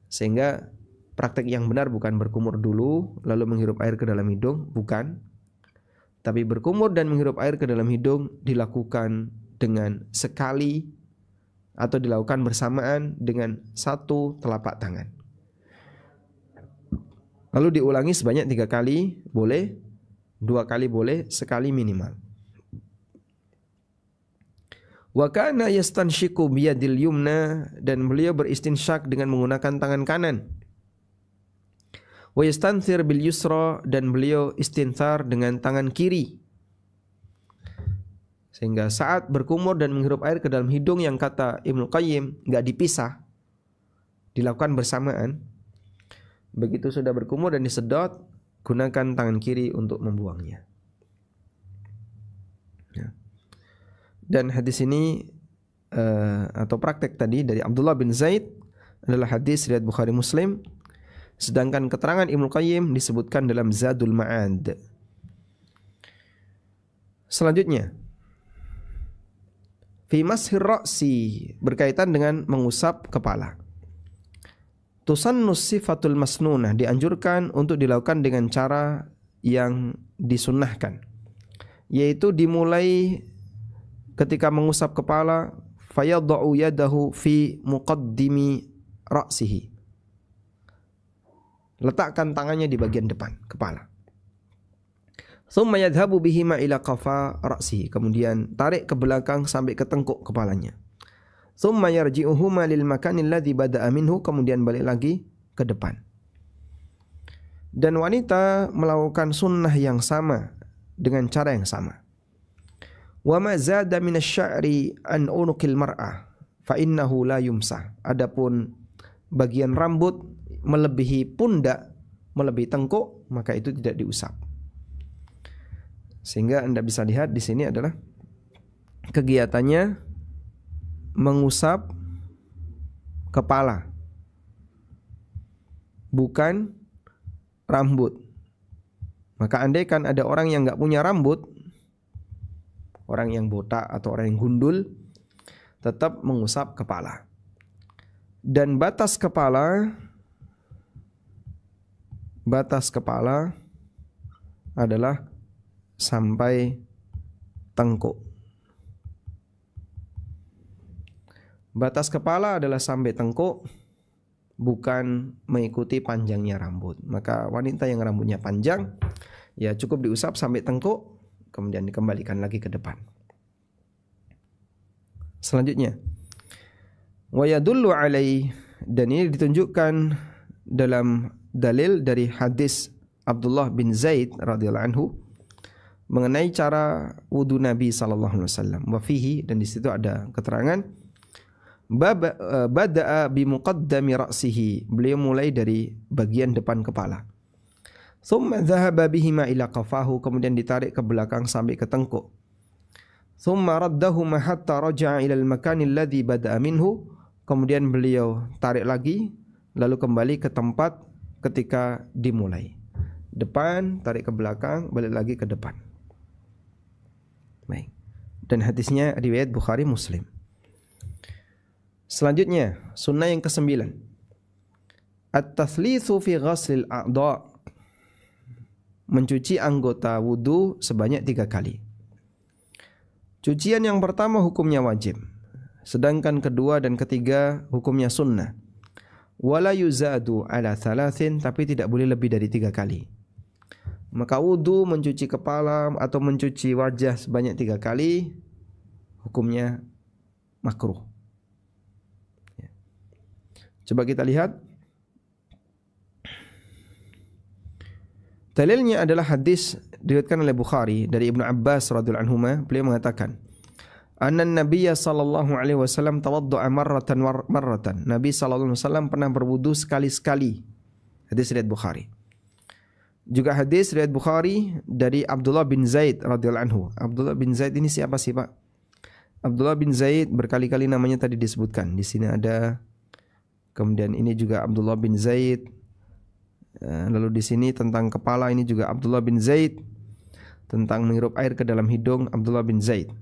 Sehingga praktek yang benar bukan berkumur dulu lalu menghirup air ke dalam hidung, bukan. Tapi berkumur dan menghirup air ke dalam hidung dilakukan dengan sekali atau dilakukan bersamaan dengan 1 telapak tangan. Lalu diulangi sebanyak 3 kali boleh, 2 kali boleh, sekali minimal. Wa kana yastanshiku biyadil yumna, dan beliau beristinsyak dengan menggunakan tangan kanan. Wa yastanthir bil yusra, dan beliau istinthar dengan tangan kiri. Sehingga saat berkumur dan menghirup air ke dalam hidung yang kata Ibnu Qayyim enggak dipisah, dilakukan bersamaan. Begitu sudah berkumur dan disedot, gunakan tangan kiri untuk membuangnya. Dan hadis ini atau praktek tadi dari Abdullah bin Zaid adalah hadis riwayat Bukhari Muslim, sedangkan keterangan Ibnu Qayyim disebutkan dalam Zadul Ma'ad. Selanjutnya, fi mashir ra'si, berkaitan dengan mengusap kepala. Tusannus sifatul masnunah, dianjurkan untuk dilakukan dengan cara yang disunnahkan, yaitu dimulai ketika mengusap kepala, fayadha'u yadahu fi muqaddimi ra'sihi, letakkan tangannya di bagian depan kepala. Thumma yadhhabu bihima ila qafa ra'sihi, kemudian tarik ke belakang sampai ke tengkuk kepalanya. Thumma yarji'uhuma lil makani alladhi bada'a minhu, kemudian balik lagi ke depan. Dan wanita melakukan sunnah yang sama dengan cara yang sama. Wa ma zada minasy-sya'ri an unuqil mar'ah fa innahu la yumsah. Adapun bagian rambut melebihi pundak, melebihi tengkuk, maka itu tidak diusap. Sehingga Anda bisa lihat di sini adalah kegiatannya mengusap kepala, bukan rambut. Maka andaikan ada orang yang enggak punya rambut, orang yang botak atau orang yang gundul, tetap mengusap kepala. Dan batas kepala adalah sampai tengkuk. Batas kepala adalah sampai tengkuk, bukan mengikuti panjangnya rambut. Maka wanita yang rambutnya panjang, ya cukup diusap sampai tengkuk, kemudian dikembalikan lagi ke depan. Selanjutnya, wa yadullu alaihi, dan ini ditunjukkan dalam dalil dari hadis Abdullah bin Zaid radhiyallahu anhu mengenai cara wudu Nabi sallallahu alaihi wasallam. Wa fihi, dan di situ ada keterangan bada'a bi muqaddami ra'sihi, beliau mulai dari bagian depan kepala. Thumma dhahaba bihima ila qafahu, kemudian ditarik ke belakang sampai ke tengkuk. Thumma raddahuma hatta raja'a ila al-makani alladhi bada'a minhu, kemudian beliau tarik lagi lalu kembali ke tempat ketika dimulai. Depan, tarik ke belakang, balik lagi ke depan. Baik. Dan hadisnya riwayat Bukhari Muslim. Selanjutnya, sunnah yang ke-9. At-tathlitsu fi ghaslil a'dha', mencuci anggota wudu sebanyak 3 kali. Cucian yang pertama hukumnya wajib, sedangkan kedua dan ketiga hukumnya sunnah. Wala yuzadu ala thalathin, tapi tidak boleh lebih dari 3 kali. Maka wudu, mencuci kepala atau mencuci wajah sebanyak 3 kali hukumnya makruh. Coba kita lihat. Dalilnya adalah hadis diriwayatkan oleh Bukhari dari Ibnu Abbas radhiyallahu anhuma, beliau mengatakan, Anna Nabiyya sallallahu alaihi wasallam tawaddu'a marratan. Nabi sallallahu alaihi wasallam pernah berwudu sekali-sekali. Hadis riwayat Bukhari. Juga hadis riwayat Bukhari dari Abdullah bin Zaid radhiyallahu anhu. Abdullah bin Zaid ini siapa sih, Pak? Abdullah bin Zaid berkali-kali namanya tadi disebutkan. Di sini ada, kemudian ini juga Abdullah bin Zaid. Lalu di sini tentang kepala ini juga Abdullah bin Zaid. Tentang menghirup air ke dalam hidung Abdullah bin Zaid.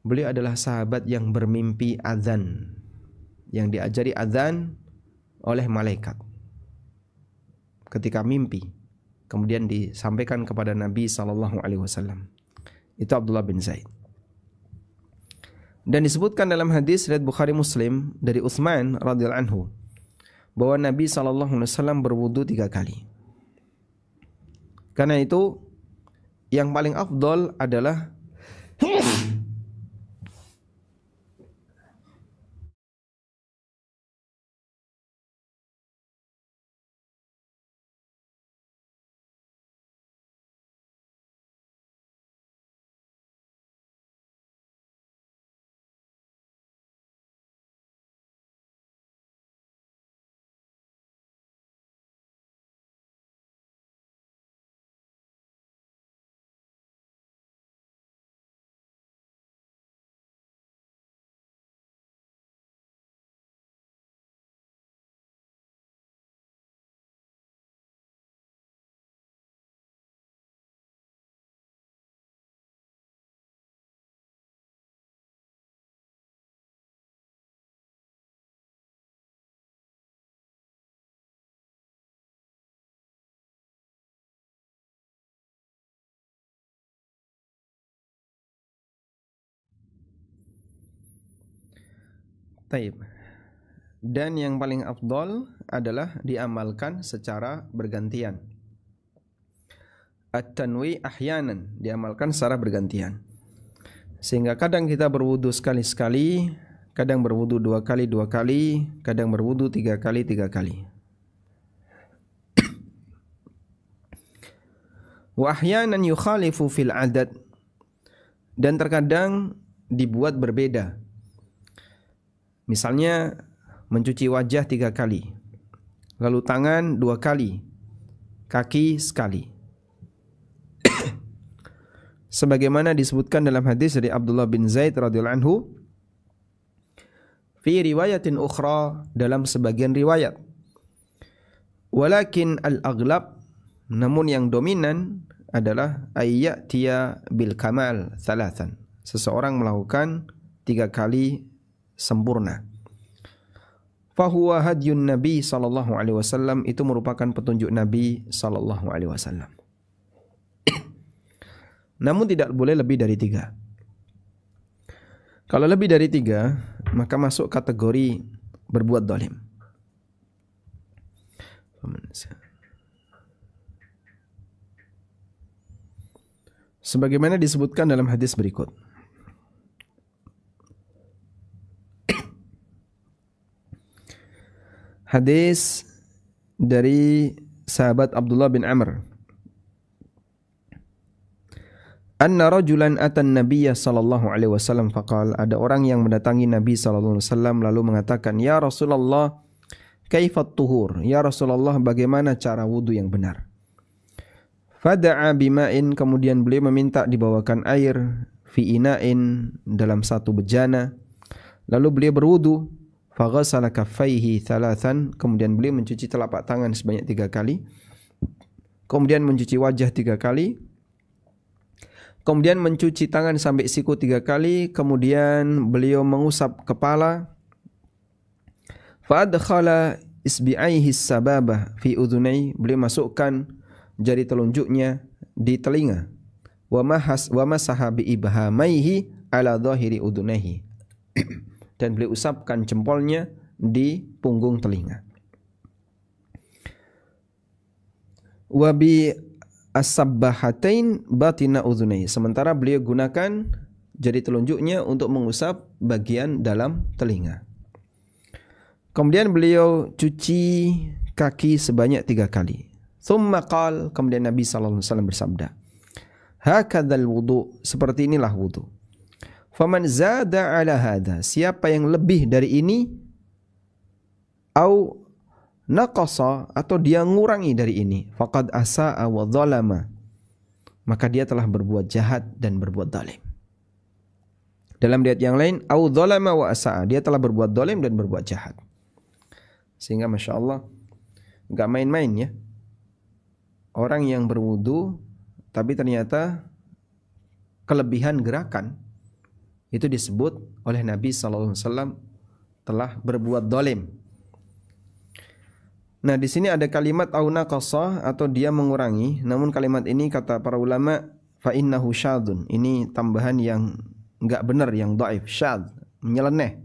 Beliau adalah sahabat yang bermimpi azan, yang diajari azan oleh malaikat. Ketika mimpi, kemudian disampaikan kepada Nabi SAW. Itu Abdullah bin Zaid. Dan disebutkan dalam hadis riwayat Bukhari Muslim dari Utsman radhiyallahu anhu bahwa Nabi SAW berwudu 3 kali. Karena itu yang paling afdol adalah Taib. Dan yang paling afdol adalah diamalkan secara bergantian. At-tanwi ahyanan, diamalkan secara bergantian. Sehingga kadang kita berwudu sekali-sekali, kadang berwudu 2 kali 2 kali, kadang berwudu 3 kali 3 kali. Wa ahyanan yukhalifu fil adad, dan terkadang dibuat berbeda. Misalnya mencuci wajah 3 kali, lalu tangan 2 kali, kaki sekali. Sebagaimana disebutkan dalam hadis dari Abdullah bin Zaid radhiyallahu anhu, fi riwayatin ukhra, dalam sebagian riwayat. Walakin al-aghlab, namun yang dominan adalah ayyatiya bil kamal thalathan, seseorang melakukan 3 kali sempurna. Fahuwa hadyun Nabi sallallahu alaihi wasallam, itu merupakan petunjuk Nabi sallallahu alaihi wasallam. Namun tidak boleh lebih dari 3. Kalau lebih dari 3, maka masuk kategori berbuat zalim. Sebagaimana disebutkan dalam hadis berikut. Hadis dari sahabat Abdullah bin Amr. Anna rajulan atan Nabiyya sallallahu alaihi wasallam faqal, ada orang yang mendatangi Nabi sallallahu alaihi wasallam lalu mengatakan, "Ya Rasulullah, kaifat tuhur?" Ya Rasulullah, bagaimana cara wudu yang benar? Fada'a bima'in, kemudian beliau meminta dibawakan air, fi ina'in, dalam satu bejana. Lalu beliau berwudu. Faghasala kaffaihi thalathan, kemudian beliau mencuci telapak tangan sebanyak 3 kali. Kemudian mencuci wajah 3 kali. Kemudian mencuci tangan sampai siku 3 kali. Kemudian beliau mengusap kepala. Fa'adkhala isbi'aihi sababah fi udhunai, beliau masukkan jari telunjuknya di telinga. Wa masaha bi ibhamaihi ala dhahiri udhunaihi, dan beliau usapkan jempolnya di punggung telinga. Wa bi as-sabbahatain batina udhunai, sementara beliau gunakan jari telunjuknya untuk mengusap bagian dalam telinga. Kemudian beliau cuci kaki sebanyak 3 kali. Thumma qal, kemudian Nabi sallallahu alaihi wasallam bersabda, hakadzal wudu, seperti inilah wudu. Faman zada ala hadha, siapa yang lebih dari ini, au naqasa, atau dia ngurangi dari ini, faqad asa'a wa zalama, maka dia telah berbuat jahat dan berbuat zalim. Dalam riwayat yang lain, au zalama wa asa'a, dia telah berbuat zalim dan berbuat jahat. Sehingga Masya Allah, gak main-main ya. Orang yang berwudu tapi ternyata kelebihan gerakan, itu disebut oleh Nabi SAW telah berbuat zalim. Nah, di sini ada kalimat au naqasa, atau dia mengurangi. Namun kalimat ini kata para ulama, fa innahu syadun. Ini tambahan yang enggak benar, yang dhaif, syad, menyeleneh.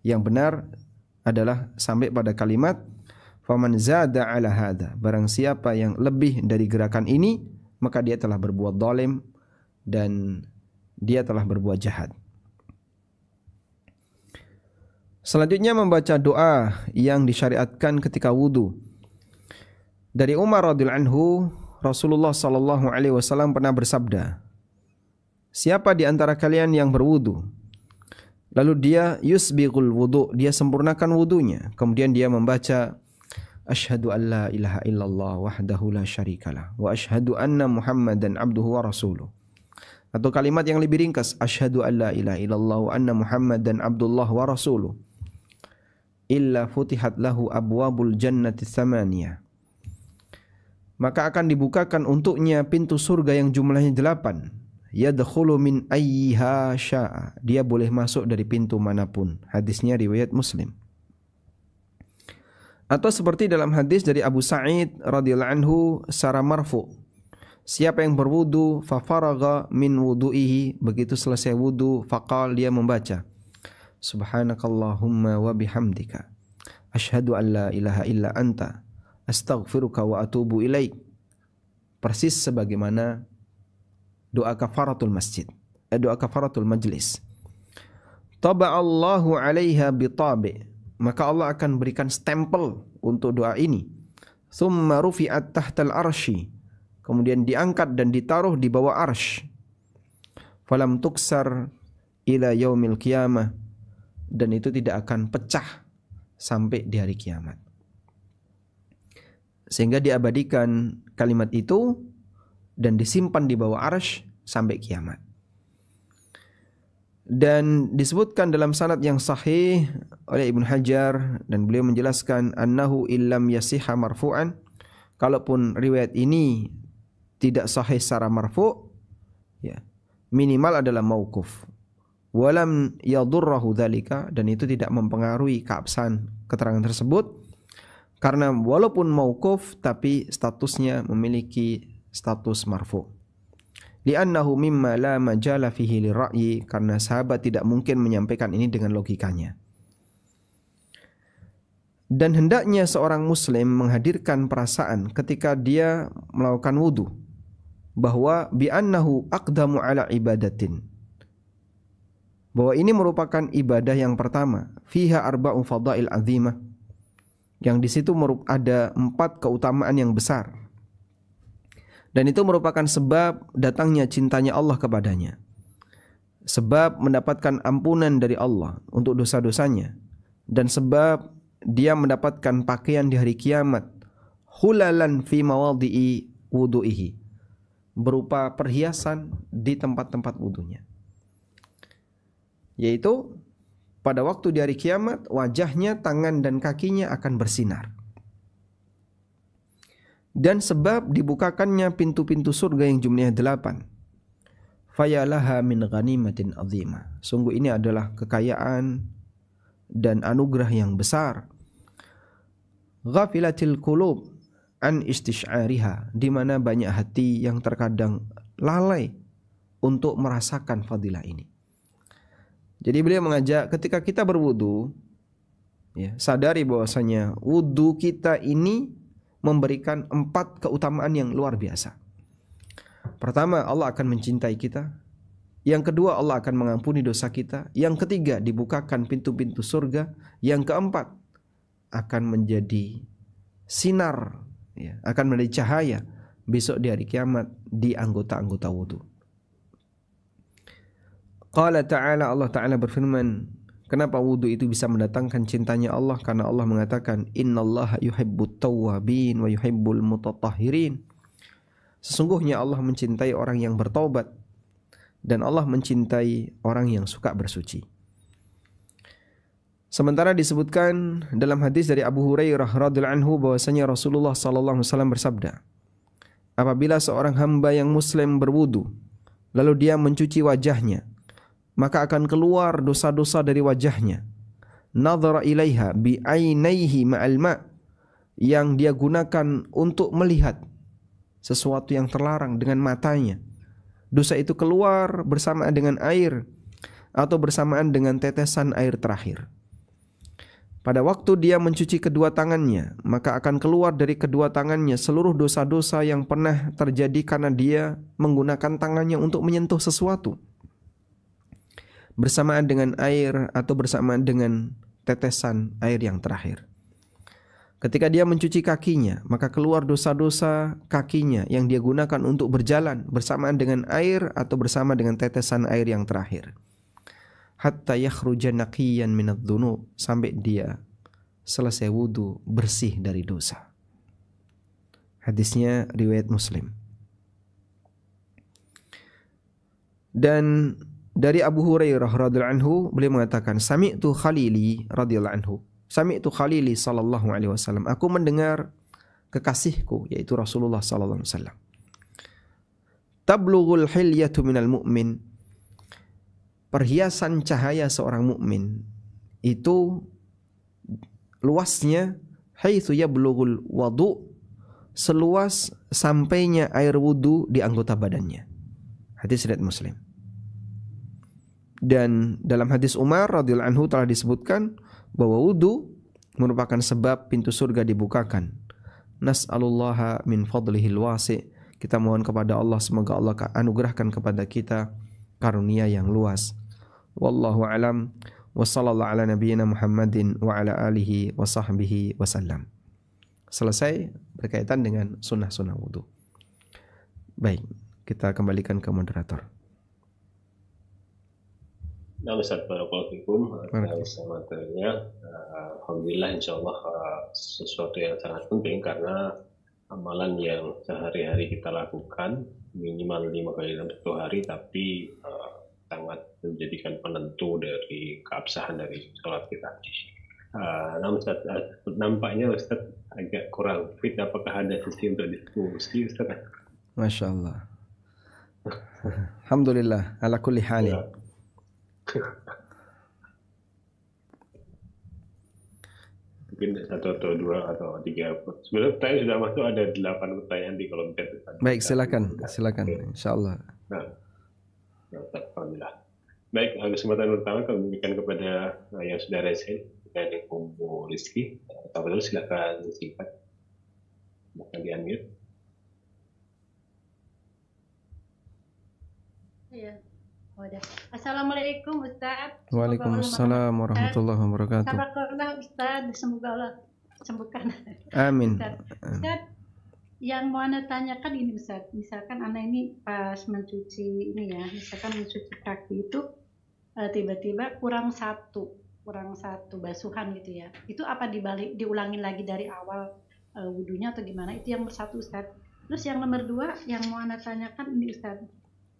Yang benar adalah sampai pada kalimat faman zada ala hada, barang siapa yang lebih dari gerakan ini, maka dia telah berbuat zalim dan dia telah berbuat jahat. Selanjutnya membaca doa yang disyariatkan ketika wudu. Dari Umar radhiyallahu anhu, Rasulullah sallallahu alaihi wasallam pernah bersabda, siapa di antara kalian yang berwudu, lalu dia yusbighul wudu, dia sempurnakan wudunya, kemudian dia membaca asyhadu an la ilaha illallah wahdahu la syarikalah wa asyhadu anna muhammadan abduhu wa rasuluh. Atau kalimat yang lebih ringkas, asyhadu an la ilaha illallah wa anna muhammadan abdullah wa rasuluh. Illa futihat lahu abwabul jannati tsamaniyah. Maka akan dibukakan untuknya pintu surga yang jumlahnya 8. Yadkhulu min ayyiha syaa. Dia boleh masuk dari pintu manapun. Hadisnya riwayat Muslim. Atau seperti dalam hadis dari Abu Sa'id radhiyallahu anhu secara marfu. Siapa yang berwudu fa faragha min wudu'ihi, begitu selesai wudu faqal, dia membaca subhanakallahumma wa bihamdika asyhadu an la ilaha illa anta astaghfiruka wa atubu ilaik. Persis sebagaimana doa kafaratul masjid, doa kafaratul majlis. Taba'allahu 'alaiha bitabi, maka Allah akan berikan stempel untuk doa ini. Tsumma rufi'at tahtal arsy, kemudian diangkat dan ditaruh di bawah arsy. Falam tuksar ila yaumil qiyamah, dan itu tidak akan pecah sampai di hari kiamat. Sehingga diabadikan kalimat itu dan disimpan di bawah arsy sampai kiamat. Dan disebutkan dalam sanad yang sahih oleh Ibnu Hajar, dan beliau menjelaskan annahu illam yasihha marfu'an, kalaupun riwayat ini tidak sahih secara marfu', ya, minimal adalah mauquf. Walam yadurrahu dzalika, dan itu tidak mempengaruhi keabsahan keterangan tersebut, karena walaupun mauquf tapi statusnya memiliki status marfu'. Li'annahu mimma la majala fihi lira'yi, karena sahabat tidak mungkin menyampaikan ini dengan logikanya. Dan hendaknya seorang muslim menghadirkan perasaan ketika dia melakukan wudu bahwa bi'annahu aqdamu ala ibadatin, bahwa ini merupakan ibadah yang pertama, fiha arba'u fadail azimah, yang di situ ada 4 keutamaan yang besar, dan itu merupakan sebab datangnya cintanya Allah kepadanya, sebab mendapatkan ampunan dari Allah untuk dosa-dosanya, dan sebab dia mendapatkan pakaian di hari kiamat hulalan fi mawadhi'i wudu'ihi, berupa perhiasan di tempat-tempat wudunya. Yaitu pada waktu di hari kiamat, wajahnya, tangan dan kakinya akan bersinar. Dan sebab dibukakannya pintu-pintu surga yang jumlahnya 8. Fayalaha min ghanimatin azimah. Sungguh ini adalah kekayaan dan anugerah yang besar. Ghafilatil qulub an istish'ariha, di mana banyak hati yang terkadang lalai untuk merasakan fadilah ini. Jadi beliau mengajak ketika kita berwudu, ya, sadari bahwasanya wudu kita ini memberikan 4 keutamaan yang luar biasa. Pertama, Allah akan mencintai kita. Yang kedua, Allah akan mengampuni dosa kita. Yang ketiga, dibukakan pintu-pintu surga. Yang keempat, akan menjadi sinar, ya, akan menjadi cahaya besok di hari kiamat di anggota-anggota wudu. Qala ta'ala, Allah Ta'ala berfirman, kenapa wudu itu bisa mendatangkan cintanya Allah? Karena Allah mengatakan, innallaha yuhibbut tawwabin wa yuhibbul mutatahhirin. Sesungguhnya Allah mencintai orang yang bertaubat dan Allah mencintai orang yang suka bersuci. Sementara disebutkan dalam hadis dari Abu Hurairah radhiyallahu anhu bahwasanya Rasulullah sallallahu alaihi wasallam bersabda, apabila seorang hamba yang muslim berwudu lalu dia mencuci wajahnya, maka akan keluar dosa-dosa dari wajahnya. Nadhara ilaiha bi ainaihi ma'al ma', yang dia gunakan untuk melihat sesuatu yang terlarang dengan matanya. Dosa itu keluar bersamaan dengan air atau bersamaan dengan tetesan air terakhir. Pada waktu dia mencuci kedua tangannya, maka akan keluar dari kedua tangannya seluruh dosa-dosa yang pernah terjadi karena dia menggunakan tangannya untuk menyentuh sesuatu, bersamaan dengan air atau bersamaan dengan tetesan air yang terakhir. Ketika dia mencuci kakinya, maka keluar dosa-dosa kakinya yang dia gunakan untuk berjalan bersamaan dengan air atau bersama dengan tetesan air yang terakhir. Hatta yakhruja naqiyan minadz-dzunub, sampai dia selesai wudu bersih dari dosa. Hadisnya riwayat Muslim. Dan dari Abu Hurairah radhiyallahu anhu, beliau mengatakan, sami'tu Khalili radhiyallahu anhu, sami'tu Khalili sallallahu alaihi wasallam, aku mendengar kekasihku yaitu Rasulullah sallallahu alaihi wasallam. Tablughul hilyatu minal mu'min, perhiasan cahaya seorang mukmin itu luasnya haitsu yablughul wudu, seluas sampainya air wudu di anggota badannya. Hadis riwayat Muslim. Dan dalam hadis Umar radhiyallahu anhu telah disebutkan bahwa wudu merupakan sebab pintu surga dibukakan. Nas'alullaha min fadlihil wasi', kita mohon kepada Allah semoga Allah anugerahkan kepada kita karunia yang luas. Wallahu alam, wa sallallahu ala nabiyyina Muhammadin wa ala alihi wa sahbihi wasallam. Selesai berkaitan dengan sunnah-sunnah wudu. Baik, kita kembalikan ke moderator. Nah, Ustaz, barakallahu fikum atas materinya. Alhamdulillah, insyaallah sesuatu yang sangat penting karena amalan yang sehari-hari kita lakukan minimal 5 kali dalam satu hari, tapi sangat menjadikan penentu dari keabsahan dari sholat kita. Namun Ustaz, nampaknya Ustaz agak kurang fit. Apakah ada sesi untuk diskusi Ustaz? Masya Allah. Alhamdulillah ala kulli halin. Ya. Mungkin 1 atau 2 atau 3. Sebenarnya pertanyaan sudah masuk, ada 8 pertanyaan di kolom chat. Baik, silakan. Insyaallah. Nah, alhamdulillah. Baik, kesempatan pertama kami berikan kepada yang sudah resen dan Ibu Rizky. Tafadhol, silakan singkat. Bukan di-unmute. Iya. Assalamualaikum Ustaz. Waalaikumsalam warahmatullahi wabarakatuh. Tabarakallah Ustaz, semoga Allah sembuhkan. Amin. Ustaz, yang mau Anda tanyakan ini Ustaz, misalkan Anda ini pas mencuci ini ya, misalkan mencuci kaki itu tiba-tiba kurang satu basuhan gitu ya. Itu apa diulangin lagi dari awal wudunya atau gimana? Itu yang bersatu Ustaz. Terus yang nomor 2 yang mau Anda tanyakan ini Ustaz.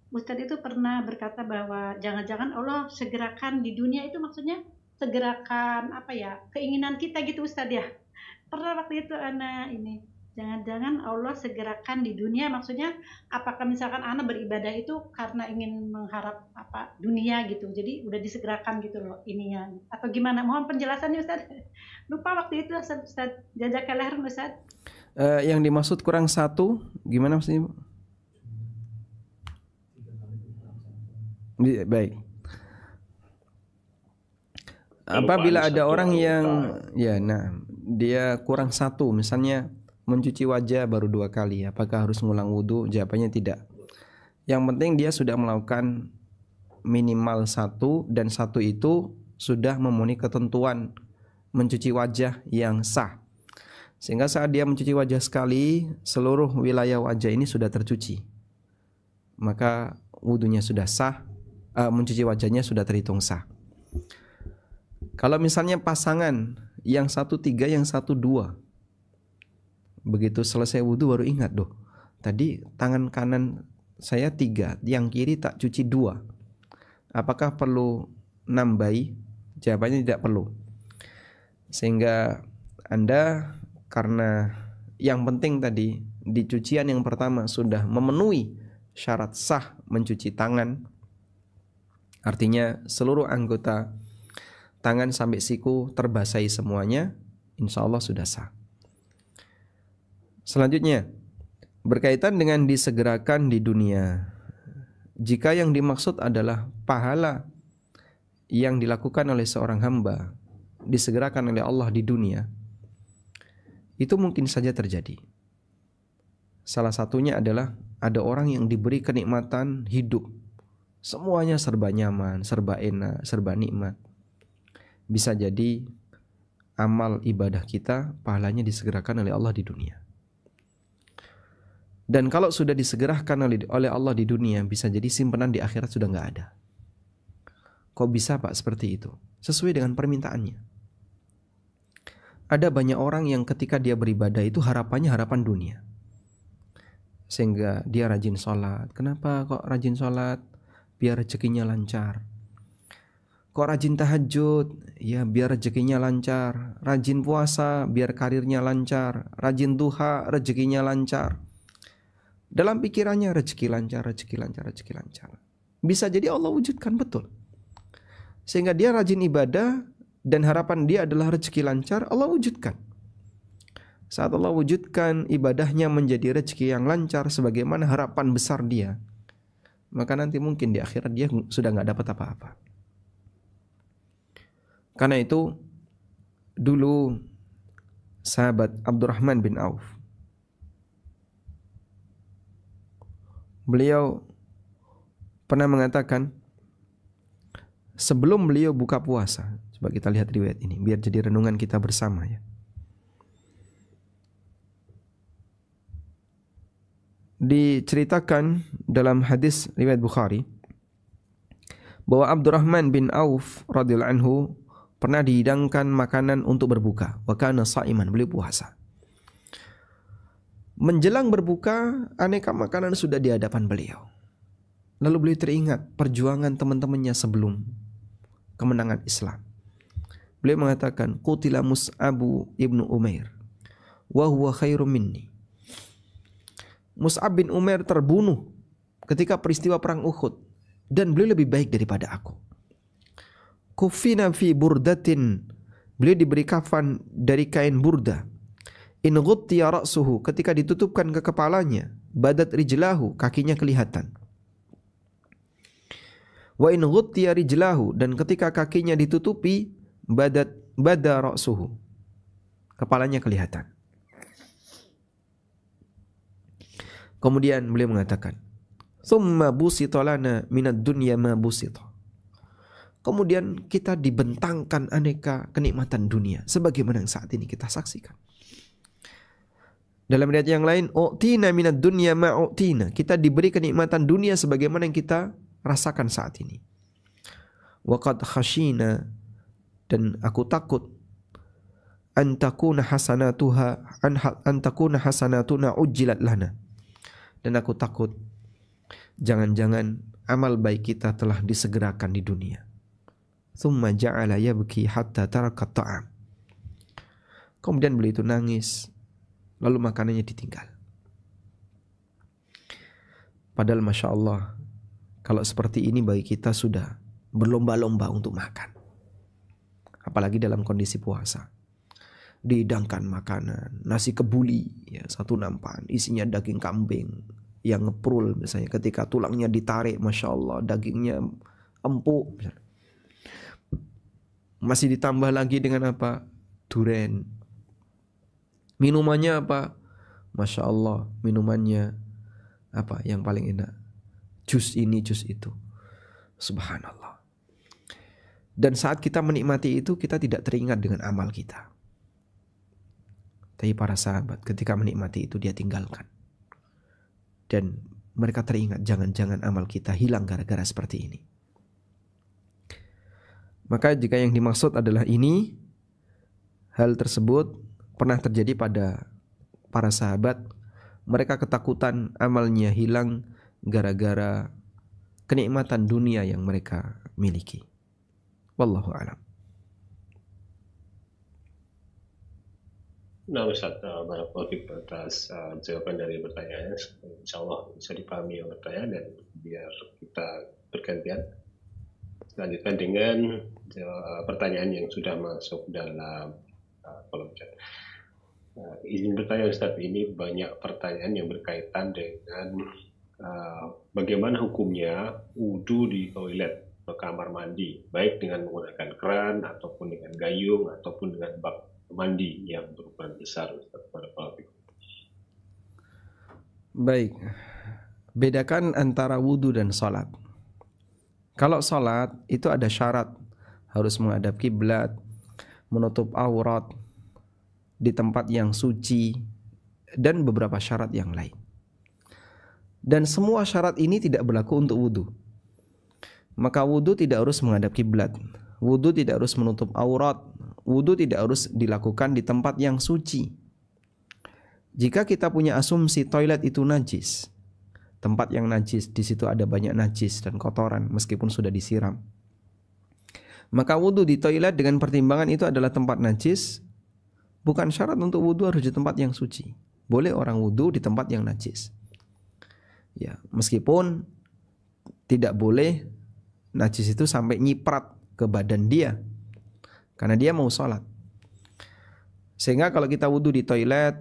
Ustadz itu pernah berkata bahwa jangan-jangan Allah segerakan di dunia, itu maksudnya segerakan apa ya, keinginan kita gitu Ustadz ya. Pernah waktu itu Ana ini, jangan-jangan Allah segerakan di dunia, maksudnya apakah misalkan Ana beribadah itu karena ingin mengharap apa dunia gitu, jadi udah disegerakan gitu loh ininya, atau gimana? Mohon penjelasannya Ustadz. Lupa waktu itu Ustadz, jazakallah khairan Ustadz. Yang dimaksud kurang satu gimana maksudnya? Baik. Apabila ada orang yang dia kurang satu, misalnya mencuci wajah baru 2 kali, apakah harus ngulang wudu? Jawabannya tidak. Yang penting dia sudah melakukan minimal 1 dan 1 itu sudah memenuhi ketentuan mencuci wajah yang sah. Sehingga saat dia mencuci wajah sekali, seluruh wilayah wajah ini sudah tercuci. Maka wudunya sudah sah mencuci wajahnya sudah terhitung sah. Kalau misalnya pasangan yang 1 3, yang 1 2, begitu selesai wudhu baru ingat, doh tadi tangan kanan saya 3, yang kiri tak cuci 2. Apakah perlu nambahi? Jawabannya tidak perlu. Sehingga Anda, karena yang penting tadi di cucian yang pertama sudah memenuhi syarat sah mencuci tangan, artinya seluruh anggota tangan sampai siku terbasahi semuanya, insya Allah sudah sah. Selanjutnya, berkaitan dengan disegerakan di dunia. Jika yang dimaksud adalah pahala yang dilakukan oleh seorang hamba disegerakan oleh Allah di dunia, itu mungkin saja terjadi. Salah satunya adalah ada orang yang diberi kenikmatan hidup, semuanya serba nyaman, serba enak, serba nikmat. Bisa jadi amal ibadah kita pahalanya disegerakan oleh Allah di dunia. Dan kalau sudah disegerakan oleh Allah di dunia, bisa jadi simpanan di akhirat sudah nggak ada. Kok bisa Pak seperti itu? Sesuai dengan permintaannya. Ada banyak orang yang ketika dia beribadah itu harapannya harapan dunia, sehingga dia rajin sholat. Kenapa kok rajin sholat? Biar rezekinya lancar. Kok rajin tahajud? Ya biar rezekinya lancar. Rajin puasa biar karirnya lancar. Rajin duha rezekinya lancar. Dalam pikirannya rezeki lancar, rezeki lancar, rezeki lancar. Bisa jadi Allah wujudkan betul. Sehingga dia rajin ibadah dan harapan dia adalah rezeki lancar, Allah wujudkan. Saat Allah wujudkan ibadahnya menjadi rezeki yang lancar sebagaimana harapan besar dia, maka nanti mungkin di akhirat dia sudah gak dapat apa-apa. Karena itu dulu sahabat Abdurrahman bin Auf, beliau pernah mengatakan sebelum beliau buka puasa, coba kita lihat riwayat ini biar jadi renungan kita bersama ya. Diceritakan dalam hadis riwayat Bukhari bahwa Abdurrahman bin Auf radhiyallahu anhu pernah dihidangkan makanan untuk berbuka. Wa kana shaiman, beliau puasa. Menjelang berbuka, aneka makanan sudah di hadapan beliau. Lalu beliau teringat perjuangan teman-temannya sebelum kemenangan Islam. Beliau mengatakan, qutila Mus'ab ibnu Umair wa huwa khairum minni. Mus'ab bin Umair terbunuh ketika peristiwa perang Uhud dan beliau lebih baik daripada aku. Kufina fi burdatin, beliau diberi kafan dari kain burda. In ghuttiya ra'suhu, ketika ditutupkan ke kepalanya, badat rijlahu, kakinya kelihatan. Wa in ghuttiya rijlahu, dan ketika kakinya ditutupi, bada ra'suhu, kepalanya kelihatan. Kemudian beliau mengatakan, "Tsumma busita lana minad dunya ma busita." Kemudian kita dibentangkan aneka kenikmatan dunia sebagaimana yang saat ini kita saksikan. Dalam riwayat yang lain, "U'tina minad dunya ma u'tina." Kita diberi kenikmatan dunia sebagaimana yang kita rasakan saat ini. Wa qad khashina, dan aku takut an takuna hasanatuna ujjilat lana. Dan aku takut jangan-jangan amal baik kita telah disegerakan di dunia. Tsumma ja'ala yabki hatta taraka ta'am. Kemudian beliau itu nangis, lalu makanannya ditinggal. Padahal Masya Allah, kalau seperti ini bagi kita sudah berlomba-lomba untuk makan. Apalagi dalam kondisi puasa. Dihidangkan makanan, nasi kebuli ya, 1 nampan, isinya daging kambing yang ngeprul misalnya, ketika tulangnya ditarik, Masya Allah dagingnya empuk. Masih ditambah lagi dengan apa? Duren. Minumannya apa? Masya Allah, minumannya apa yang paling enak? Jus ini, jus itu. Subhanallah. Dan saat kita menikmati itu, kita tidak teringat dengan amal kita. Tapi para sahabat ketika menikmati itu dia tinggalkan. Dan mereka teringat jangan-jangan amal kita hilang gara-gara seperti ini. Maka jika yang dimaksud adalah ini, hal tersebut pernah terjadi pada para sahabat. Mereka ketakutan amalnya hilang gara-gara kenikmatan dunia yang mereka miliki. Wallahu a'lam. Nah, Ustaz, barakallahu fiik atas jawaban dari pertanyaannya. Insya Allah bisa dipahami yang bertanya, dan biar kita bergantian lanjutkan dengan pertanyaan yang sudah masuk dalam kolom chat. Izin bertanya Ustaz, ini banyak pertanyaan yang berkaitan dengan bagaimana hukumnya wudhu di toilet atau kamar mandi, baik dengan menggunakan keran ataupun dengan gayung ataupun dengan bak mandi yang berukuran besar, Ustaz. Baik, bedakan antara wudhu dan salat. Kalau salat itu ada syarat, harus menghadap kiblat, menutup aurat, di tempat yang suci, dan beberapa syarat yang lain. Dan semua syarat ini tidak berlaku untuk wudhu. Maka wudhu tidak harus menghadap kiblat, wudhu tidak harus menutup aurat, wudhu tidak harus dilakukan di tempat yang suci. Jika kita punya asumsi toilet itu najis, tempat yang najis, di situ ada banyak najis dan kotoran meskipun sudah disiram, maka wudhu di toilet dengan pertimbangan itu adalah tempat najis, bukan syarat untuk wudhu harus di tempat yang suci. Boleh orang wudhu di tempat yang najis. Ya, meskipun tidak boleh najis itu sampai nyiprat ke badan dia, karena dia mau sholat. Sehingga kalau kita wudhu di toilet,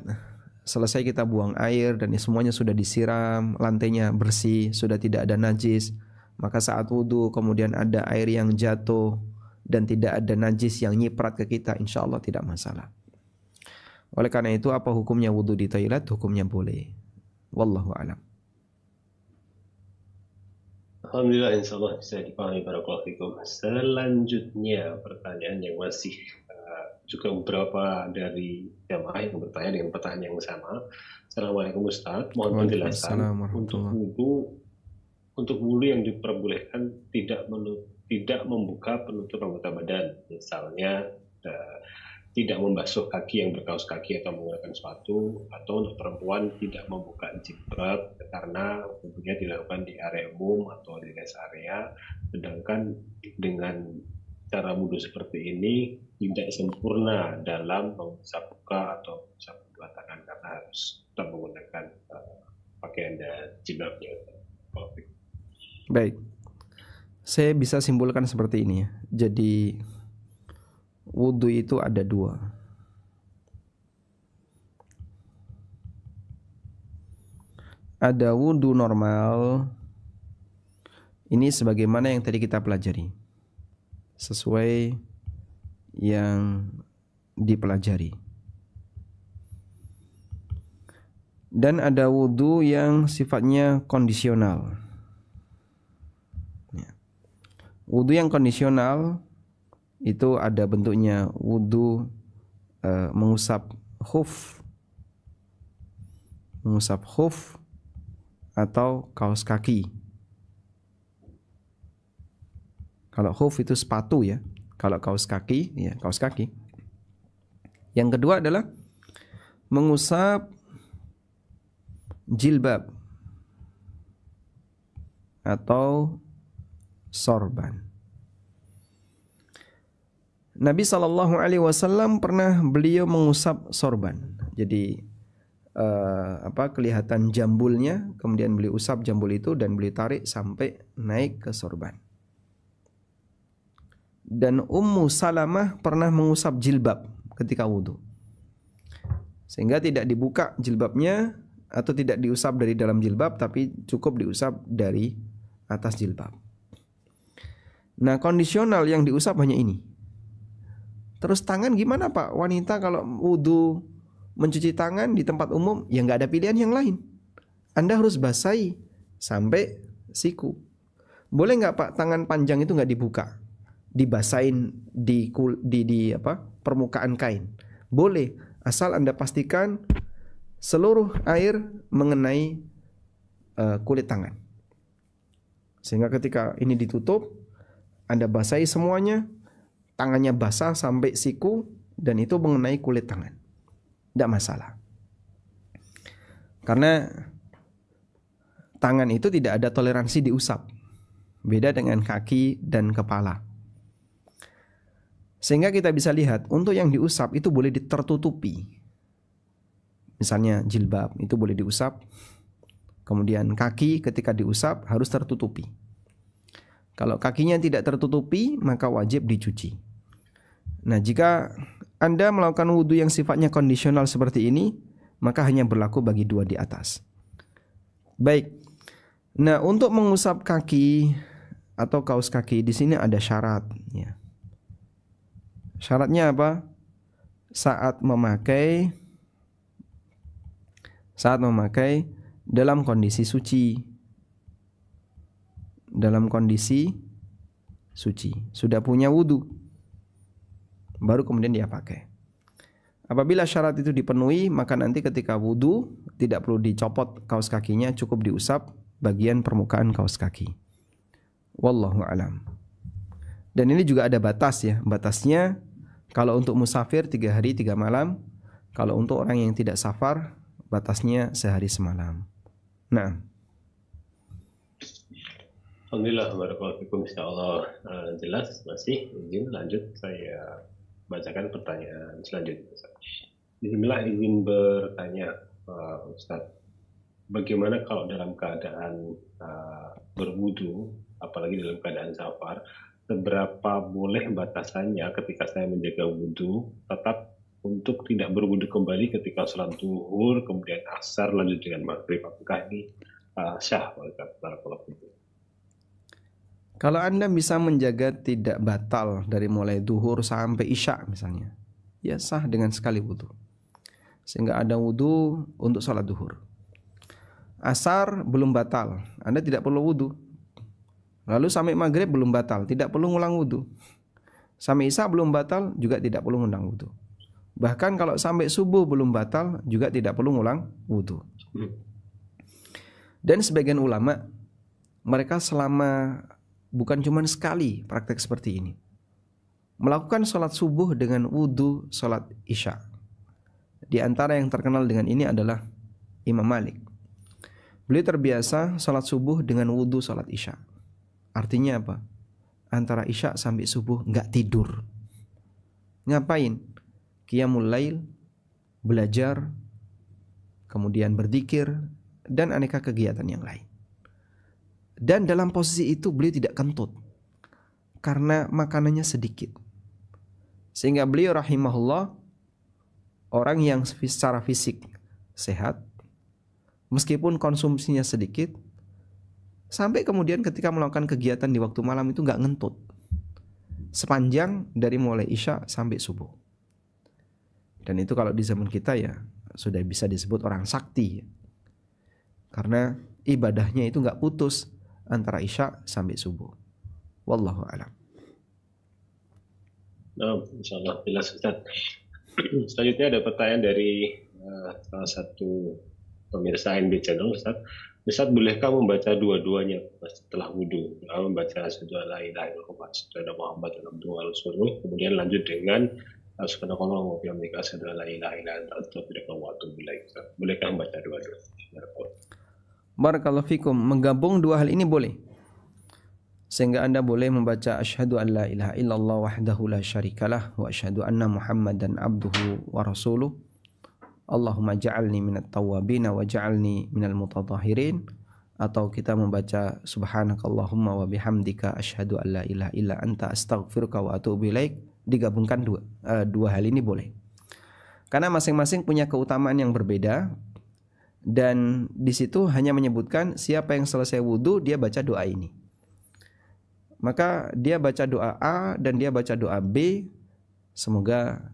selesai kita buang air dan semuanya sudah disiram, lantainya bersih, sudah tidak ada najis, maka saat wudhu kemudian ada air yang jatuh dan tidak ada najis yang nyiprat ke kita, insya Allah tidak masalah. Oleh karena itu, apa hukumnya wudhu di toilet? Hukumnya boleh. Wallahu a'lam. Alhamdulillah, insya Allah bisa dipahami, barakallahu fikum. Selanjutnya pertanyaan yang masih juga beberapa dari jamaah yang bertanya dengan pertanyaan yang sama. Assalamualaikum Ustaz, mohon penjelasan untuk wudhu yang diperbolehkan tidak membuka penutup anggota badan, misalnya tidak membasuh kaki yang berkaus kaki atau menggunakan sepatu, atau untuk perempuan tidak membuka jilbab karena wudhunya dilakukan di area umum atau di rest area, sedangkan dengan cara wudhu seperti ini tidak sempurna dalam mengusap muka atau mengusap kedua tangan karena harus tetap menggunakan pakaian dan jilbabnya. Baik, saya bisa simpulkan seperti ini ya. Jadi wudhu itu ada dua. Ada wudhu normal, ini sebagaimana yang tadi kita pelajari, sesuai yang dipelajari. Dan ada wudhu yang sifatnya kondisional. Wudhu yang kondisional itu ada bentuknya wudhu mengusap khuf atau kaos kaki. Kalau khuf itu sepatu ya, kalau kaos kaki ya kaos kaki. Yang kedua adalah mengusap jilbab atau sorban. Nabi SAW pernah beliau mengusap sorban. Jadi kelihatan jambulnya, kemudian beliau usap jambul itu dan beliau tarik sampai naik ke sorban. Dan Ummu Salamah pernah mengusap jilbab ketika wudhu, sehingga tidak dibuka jilbabnya atau tidak diusap dari dalam jilbab, tapi cukup diusap dari atas jilbab. Nah, kondisional yang diusap hanya ini. Terus tangan gimana Pak? Wanita kalau wudhu mencuci tangan di tempat umum, ya nggak ada pilihan yang lain. Anda harus basahi sampai siku. Boleh nggak Pak tangan panjang itu nggak dibuka, dibasahin di permukaan kain? Boleh, asal Anda pastikan seluruh air mengenai kulit tangan. Sehingga ketika ini ditutup, Anda basahi semuanya, tangannya basah sampai siku dan itu mengenai kulit tangan, tidak masalah. Karena tangan itu tidak ada toleransi diusap, beda dengan kaki dan kepala. Sehingga kita bisa lihat untuk yang diusap itu boleh tertutupi. Misalnya jilbab itu boleh diusap. Kemudian kaki ketika diusap harus tertutupi. Kalau kakinya tidak tertutupi maka wajib dicuci. Nah, jika Anda melakukan wudhu yang sifatnya kondisional seperti ini, maka hanya berlaku bagi dua di atas. Baik. Nah, untuk mengusap kaki atau kaos kaki di sini ada syarat, ya. Syaratnya apa? Saat memakai dalam kondisi suci. Dalam kondisi suci. Sudah punya wudhu, baru kemudian dia pakai. Apabila syarat itu dipenuhi, maka nanti ketika wudhu tidak perlu dicopot kaos kakinya, cukup diusap bagian permukaan kaos kaki. Wallahu alam. Dan ini juga ada batas, ya. Batasnya kalau untuk musafir 3 hari 3 malam. Kalau untuk orang yang tidak safar, batasnya sehari semalam. Nah, Alhamdulillah, barakallahu fikum, insyaallah jelas. Masih izin lanjut saya bacakan pertanyaan selanjutnya. Bismillah, izin bertanya, Ustaz. Bagaimana kalau dalam keadaan berwudu, apalagi dalam keadaan safar, seberapa boleh batasannya ketika saya menjaga wudu tetap untuk tidak berwudu kembali ketika sholat zuhur, kemudian asar, lanjut dengan maghrib? Apakah ini syah? kalau Anda bisa menjaga tidak batal dari mulai zuhur sampai isya misalnya, ya sah dengan sekali wudu. Sehingga ada wudu untuk sholat zuhur. Asar belum batal, Anda tidak perlu wudu. Lalu sampai maghrib belum batal, tidak perlu ngulang wudu. Sampai isya belum batal, juga tidak perlu ngulang wudu. Bahkan kalau sampai subuh belum batal, juga tidak perlu ngulang wudu. Dan sebagian ulama, mereka selama bukan cuma sekali praktek seperti ini, melakukan sholat subuh dengan wudu sholat isya. Di antara yang terkenal dengan ini adalah Imam Malik. Beliau terbiasa sholat subuh dengan wudu sholat isya. Artinya apa? Antara isya sampai subuh nggak tidur. Ngapain? Qiyamul lail, belajar, kemudian berzikir, dan aneka kegiatan yang lain. Dan dalam posisi itu beliau tidak kentut, karena makanannya sedikit. Sehingga beliau rahimahullah orang yang secara fisik sehat, meskipun konsumsinya sedikit, sampai kemudian ketika melakukan kegiatan di waktu malam itu nggak ngentut, sepanjang dari mulai isya sampai subuh. Dan itu kalau di zaman kita ya sudah bisa disebut orang sakti, karena ibadahnya itu nggak putus antara isya sampai subuh. Wallahu a'lam. Nah, insyaallah jelas, Ustaz. Selanjutnya ada pertanyaan dari salah satu pemirsa NB Channel, Ustaz. Ustaz, bolehkah membaca dua-duanya setelah wudhu? Membaca asyhadu alla ilaha illallah, asyhadu anna Muhammadan abduhu wa rasuluh, kemudian lanjut dengan subhanallah wa bihamdihi asyhadu alla ilaha illa anta astaghfiruka wa atubu ilaik. Bolehkah membaca dua-duanya? Barakallahu fikum. Menggabung dua hal ini boleh. Sehingga Anda boleh membaca asyhadu an la ilaha illallah wahdahu la syarikalah wa asyhadu anna Muhammadan abduhu wa rasuluh. Allahumma ja'alni minat tawwabin wa ja'alni minal mutatahhirin. Atau kita membaca subhanakallahumma wa bihamdika asyhadu an la ilaha illa anta astaghfiruka wa atubu ilaik. Digabungkan dua hal ini boleh. Karena masing-masing punya keutamaan yang berbeda. Dan di situ hanya menyebutkan siapa yang selesai wudhu dia baca doa ini. Maka dia baca doa A dan dia baca doa B. Semoga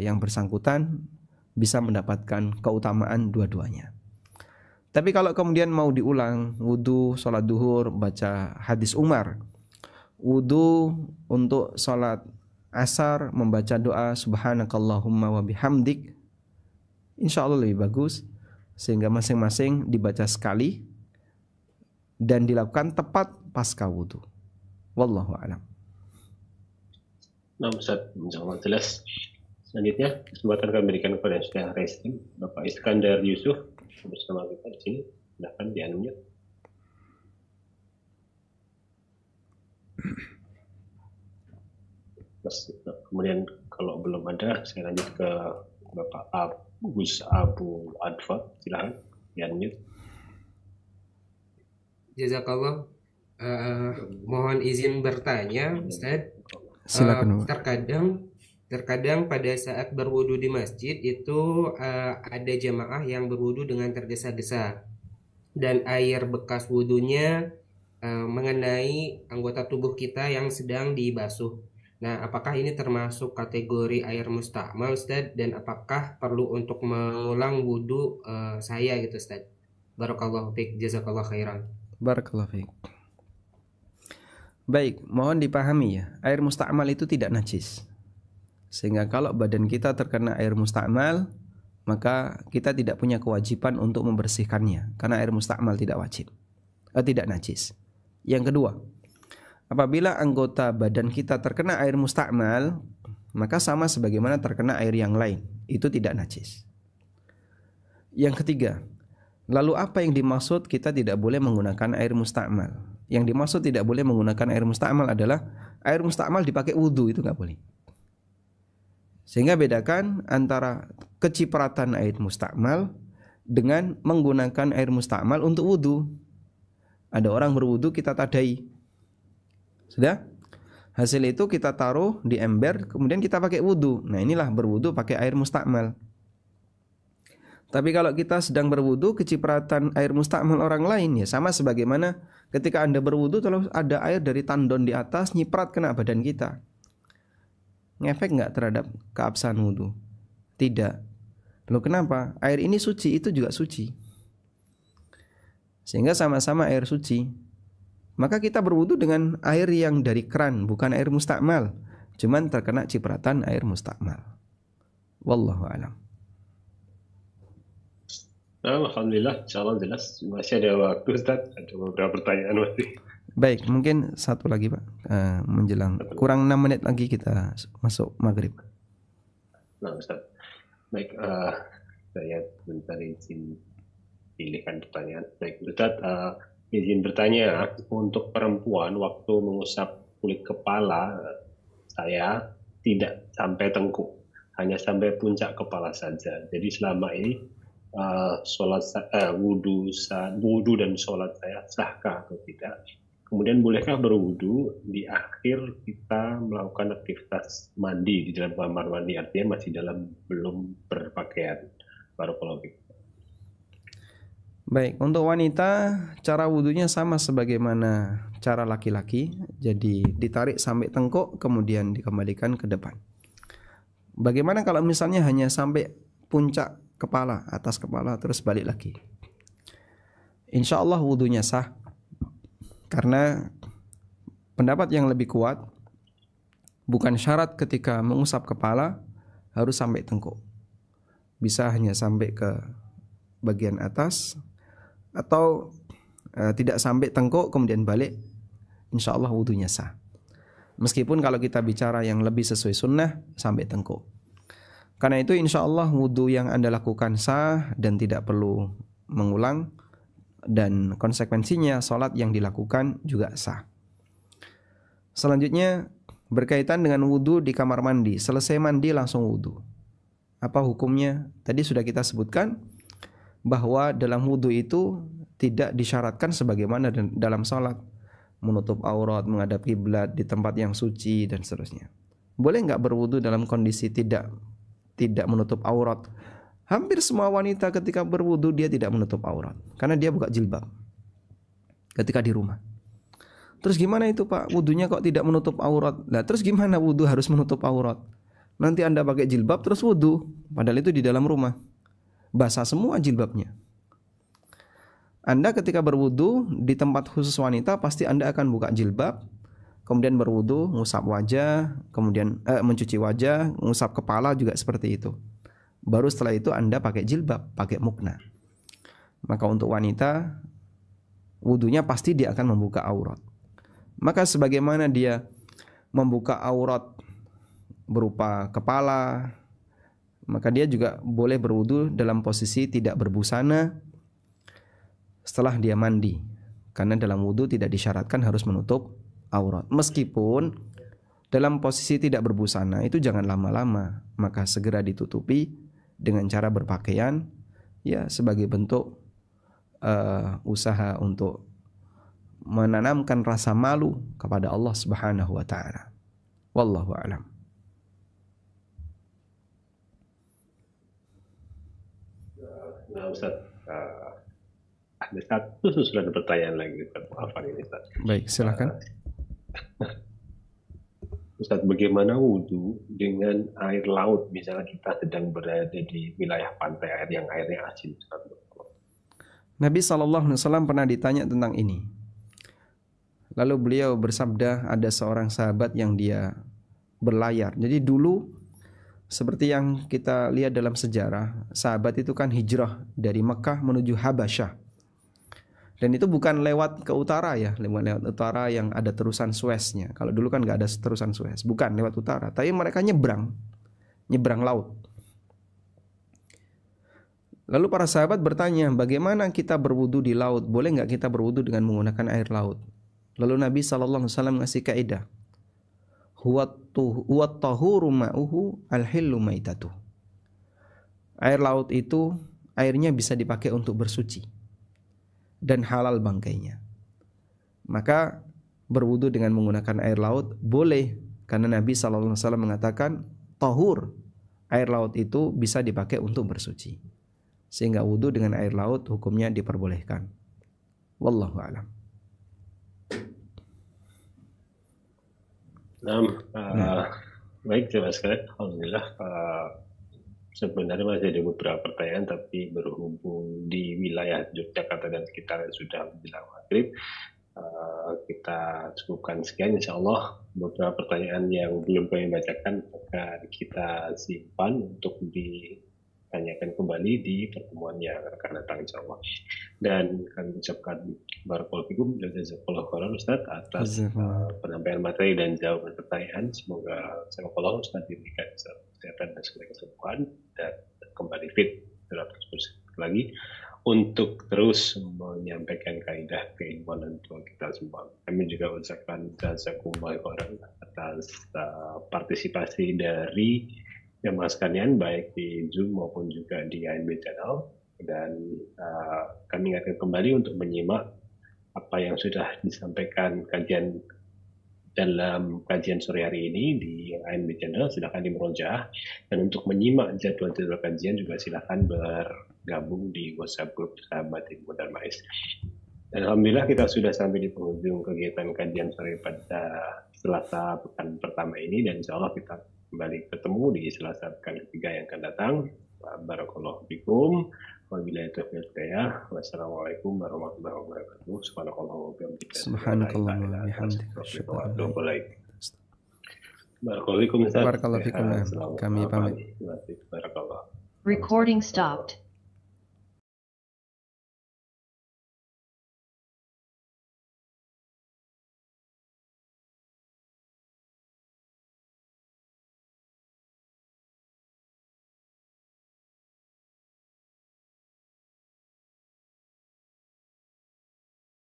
yang bersangkutan bisa mendapatkan keutamaan dua-duanya. Tapi kalau kemudian mau diulang wudhu sholat duhur baca hadis Umar, wudhu untuk sholat asar membaca doa subhanakallahumma wa bihamdik, insya Allah lebih bagus. Sehingga masing-masing dibaca sekali dan dilakukan tepat pasca wudhu. Wallahu a'lam. Nah, Ustaz, insyaallah jelas. Selanjutnya, kesempatan kami berikan kepada yang sudah raising, Bapak Iskandar Yusuf bersama kita di sini. Silahkan di-unmute. Kemudian kalau belum ada, saya lanjut ke Bapak Gus Abu Adfa. Silahkan di-unmute. Jazakallah. Mohon izin bertanya, Ustaz. Silakan. Terkadang pada saat berwudu di masjid itu ada jamaah yang berwudu dengan tergesa-gesa dan air bekas wudunya mengenai anggota tubuh kita yang sedang dibasuh. Nah, apakah ini termasuk kategori air musta'mal, Ustaz? Dan apakah perlu untuk mengulang wudu saya gitu, Ustaz? Barakallahu fiik, jazakallahu khairan. Barakallahu fiik. Baik, mohon dipahami ya, air musta'mal itu tidak najis. Sehingga kalau badan kita terkena air musta'mal, maka kita tidak punya kewajiban untuk membersihkannya, karena air musta'mal tidak wajib, tidak najis. Yang kedua, apabila anggota badan kita terkena air musta'mal, maka sama sebagaimana terkena air yang lain, itu tidak najis. Yang ketiga, lalu apa yang dimaksud kita tidak boleh menggunakan air musta'mal? Yang dimaksud tidak boleh menggunakan air musta'mal adalah air musta'mal dipakai wudhu, itu nggak boleh. Sehingga bedakan antara kecipratan air musta'mal dengan menggunakan air musta'mal untuk wudhu. Ada orang berwudhu kita tadai, sudah? Hasil itu kita taruh di ember, kemudian kita pakai wudhu. Nah, inilah berwudhu pakai air musta'mal. Tapi kalau kita sedang berwudu, kecipratan air musta'mal orang lain, ya sama sebagaimana ketika Anda berwudu, kalau ada air dari tandon di atas nyiprat kena badan kita, ngefek nggak terhadap keabsahan wudu? Tidak. Loh, kenapa? Air ini suci, itu juga suci, sehingga sama-sama air suci. Maka kita berwudu dengan air yang dari keran, bukan air musta'mal, cuman terkena cipratan air musta'mal. Wallahu a'lam. Alhamdulillah, insyaallah jelas. Masih ada waktu, Ustaz. Ada beberapa pertanyaan masih. Baik, mungkin satu lagi Pak, menjelang kurang 6 menit lagi kita masuk maghrib. Nah, Ustaz. Baik, saya bentar izin pilihkan pertanyaan. Baik, Ustaz, izin bertanya, untuk perempuan waktu mengusap kulit kepala saya tidak sampai tengkuk, hanya sampai puncak kepala saja. Jadi selama ini wudu dan sholat saya sahkah atau tidak? Kemudian bolehkah berwudu di akhir kita melakukan aktivitas mandi di dalam kamar mandi, artinya masih belum berpakaian? Barakallahu fiik. Baik, untuk wanita cara wudunya sama sebagaimana cara laki-laki, jadi ditarik sampai tengkuk kemudian dikembalikan ke depan. Bagaimana kalau misalnya hanya sampai puncak kepala, atas kepala, terus balik lagi? Insya Allah wudunya sah, karena pendapat yang lebih kuat, bukan syarat ketika mengusap kepala harus sampai tengkuk, bisa hanya sampai ke bagian atas, atau tidak sampai tengkuk kemudian balik, insya Allah wudunya sah. Meskipun kalau kita bicara yang lebih sesuai sunnah, sampai tengkuk. Karena itu insya Allah wudu yang Anda lakukan sah dan tidak perlu mengulang, dan konsekuensinya sholat yang dilakukan juga sah. Selanjutnya berkaitan dengan wudu di kamar mandi, selesai mandi langsung wudu, apa hukumnya? Tadi sudah kita sebutkan bahwa dalam wudu itu tidak disyaratkan sebagaimana dalam sholat, menutup aurat, menghadap kiblat, di tempat yang suci dan seterusnya. Boleh nggak berwudu dalam kondisi tidak menutup aurat? Hampir semua wanita ketika berwudu dia tidak menutup aurat, karena dia buka jilbab ketika di rumah. Terus gimana itu Pak, wudunya kok tidak menutup aurat? Nah terus gimana wudu harus menutup aurat? Nanti Anda pakai jilbab terus wudu, padahal itu di dalam rumah, basah semua jilbabnya. Anda ketika berwudu di tempat khusus wanita, pasti Anda akan buka jilbab, kemudian berwudu, ngusap wajah, kemudian mencuci wajah, ngusap kepala juga seperti itu. Baru setelah itu Anda pakai jilbab, pakai mukna. Maka untuk wanita, wudunya pasti dia akan membuka aurat. Maka sebagaimana dia membuka aurat berupa kepala, maka dia juga boleh berwudu dalam posisi tidak berbusana setelah dia mandi. Karena dalam wudu tidak disyaratkan harus menutup aurat. Meskipun dalam posisi tidak berbusana itu jangan lama-lama, maka segera ditutupi dengan cara berpakaian, ya sebagai bentuk usaha untuk menanamkan rasa malu kepada Allah Subhanahu wa taala. Wallahu a'lam. Nah, Ustaz, ada satu susulan pertanyaan lagi, Ustaz. Maafkan ini, Ustaz. Baik, silakan. Ustaz, bagaimana wudhu dengan air laut? Misalnya kita sedang berada di wilayah pantai, yang airnya asin, Ustaz. Nabi SAW pernah ditanya tentang ini. Lalu beliau bersabda, ada seorang sahabat yang dia berlayar. Jadi dulu seperti yang kita lihat dalam sejarah, sahabat itu kan hijrah dari Mekah menuju Habasyah. Dan itu bukan lewat ke utara ya, lewat utara yang ada terusan Sueznya. Kalau dulu kan nggak ada terusan Suez, bukan lewat utara. Tapi mereka nyebrang laut. Lalu para sahabat bertanya, bagaimana kita berwudu di laut? Boleh nggak kita berwudu dengan menggunakan air laut? Lalu Nabi SAW ngasih kaidah, huwa tahuru ma'uhu al-hillu maitatuh. Air laut itu airnya bisa dipakai untuk bersuci dan halal bangkainya. Maka berwudu dengan menggunakan air laut boleh, karena Nabi SAW mengatakan tahur, air laut itu bisa dipakai untuk bersuci. Sehingga wudu dengan air laut hukumnya diperbolehkan. Wallahu a'lam. Baik, terima kasih. Alhamdulillah. Sebenarnya masih ada beberapa pertanyaan, tapi berhubung di wilayah Yogyakarta dan sekitarnya sudah menjelang maghrib, kita cukupkan sekian. Insya Allah beberapa pertanyaan yang belum kami bacakan akan kita simpan untuk ditanyakan kembali di pertemuan yang akan datang, insya Allah. Dan kami ucapkan barakallahu fikum dan jazakallahu khairan Ustaz atas penyampaian materi dan jawaban pertanyaan. Semoga Ustaz diberikan kesehatan dan segala kesembuhan dan kembali fit terus lagi untuk terus menyampaikan kaidah keimanan untuk kita semua. Kami juga ucapkan jazakumullah khairan atas partisipasi dari jemaah sekalian baik di Zoom maupun juga di ANB Channel, dan kami akan kembali untuk menyimak apa yang sudah disampaikan dalam kajian sore hari ini di ANB Channel. Silakan dimurojaah, dan untuk menyimak jadwal-jadwal kajian juga silakan bergabung di WhatsApp grup Sahabat Ilmu Darmais. Dan alhamdulillah kita sudah sampai di penghujung kegiatan kajian sore pada Selasa pekan pertama ini, dan insya Allah kita kembali ketemu di Selasa pekan ketiga yang akan datang. Barakallahu fikum. Wabillahi taufiq hidayah. Wassalamualaikum warahmatullahi wabarakatuh. Subhanakallahumma wa bihamdika. Subhanakallahumma wa bihamdika. Barakallahu fikum. Barakallahu fikum. Kami pamit. Barakallah. Recording stopped.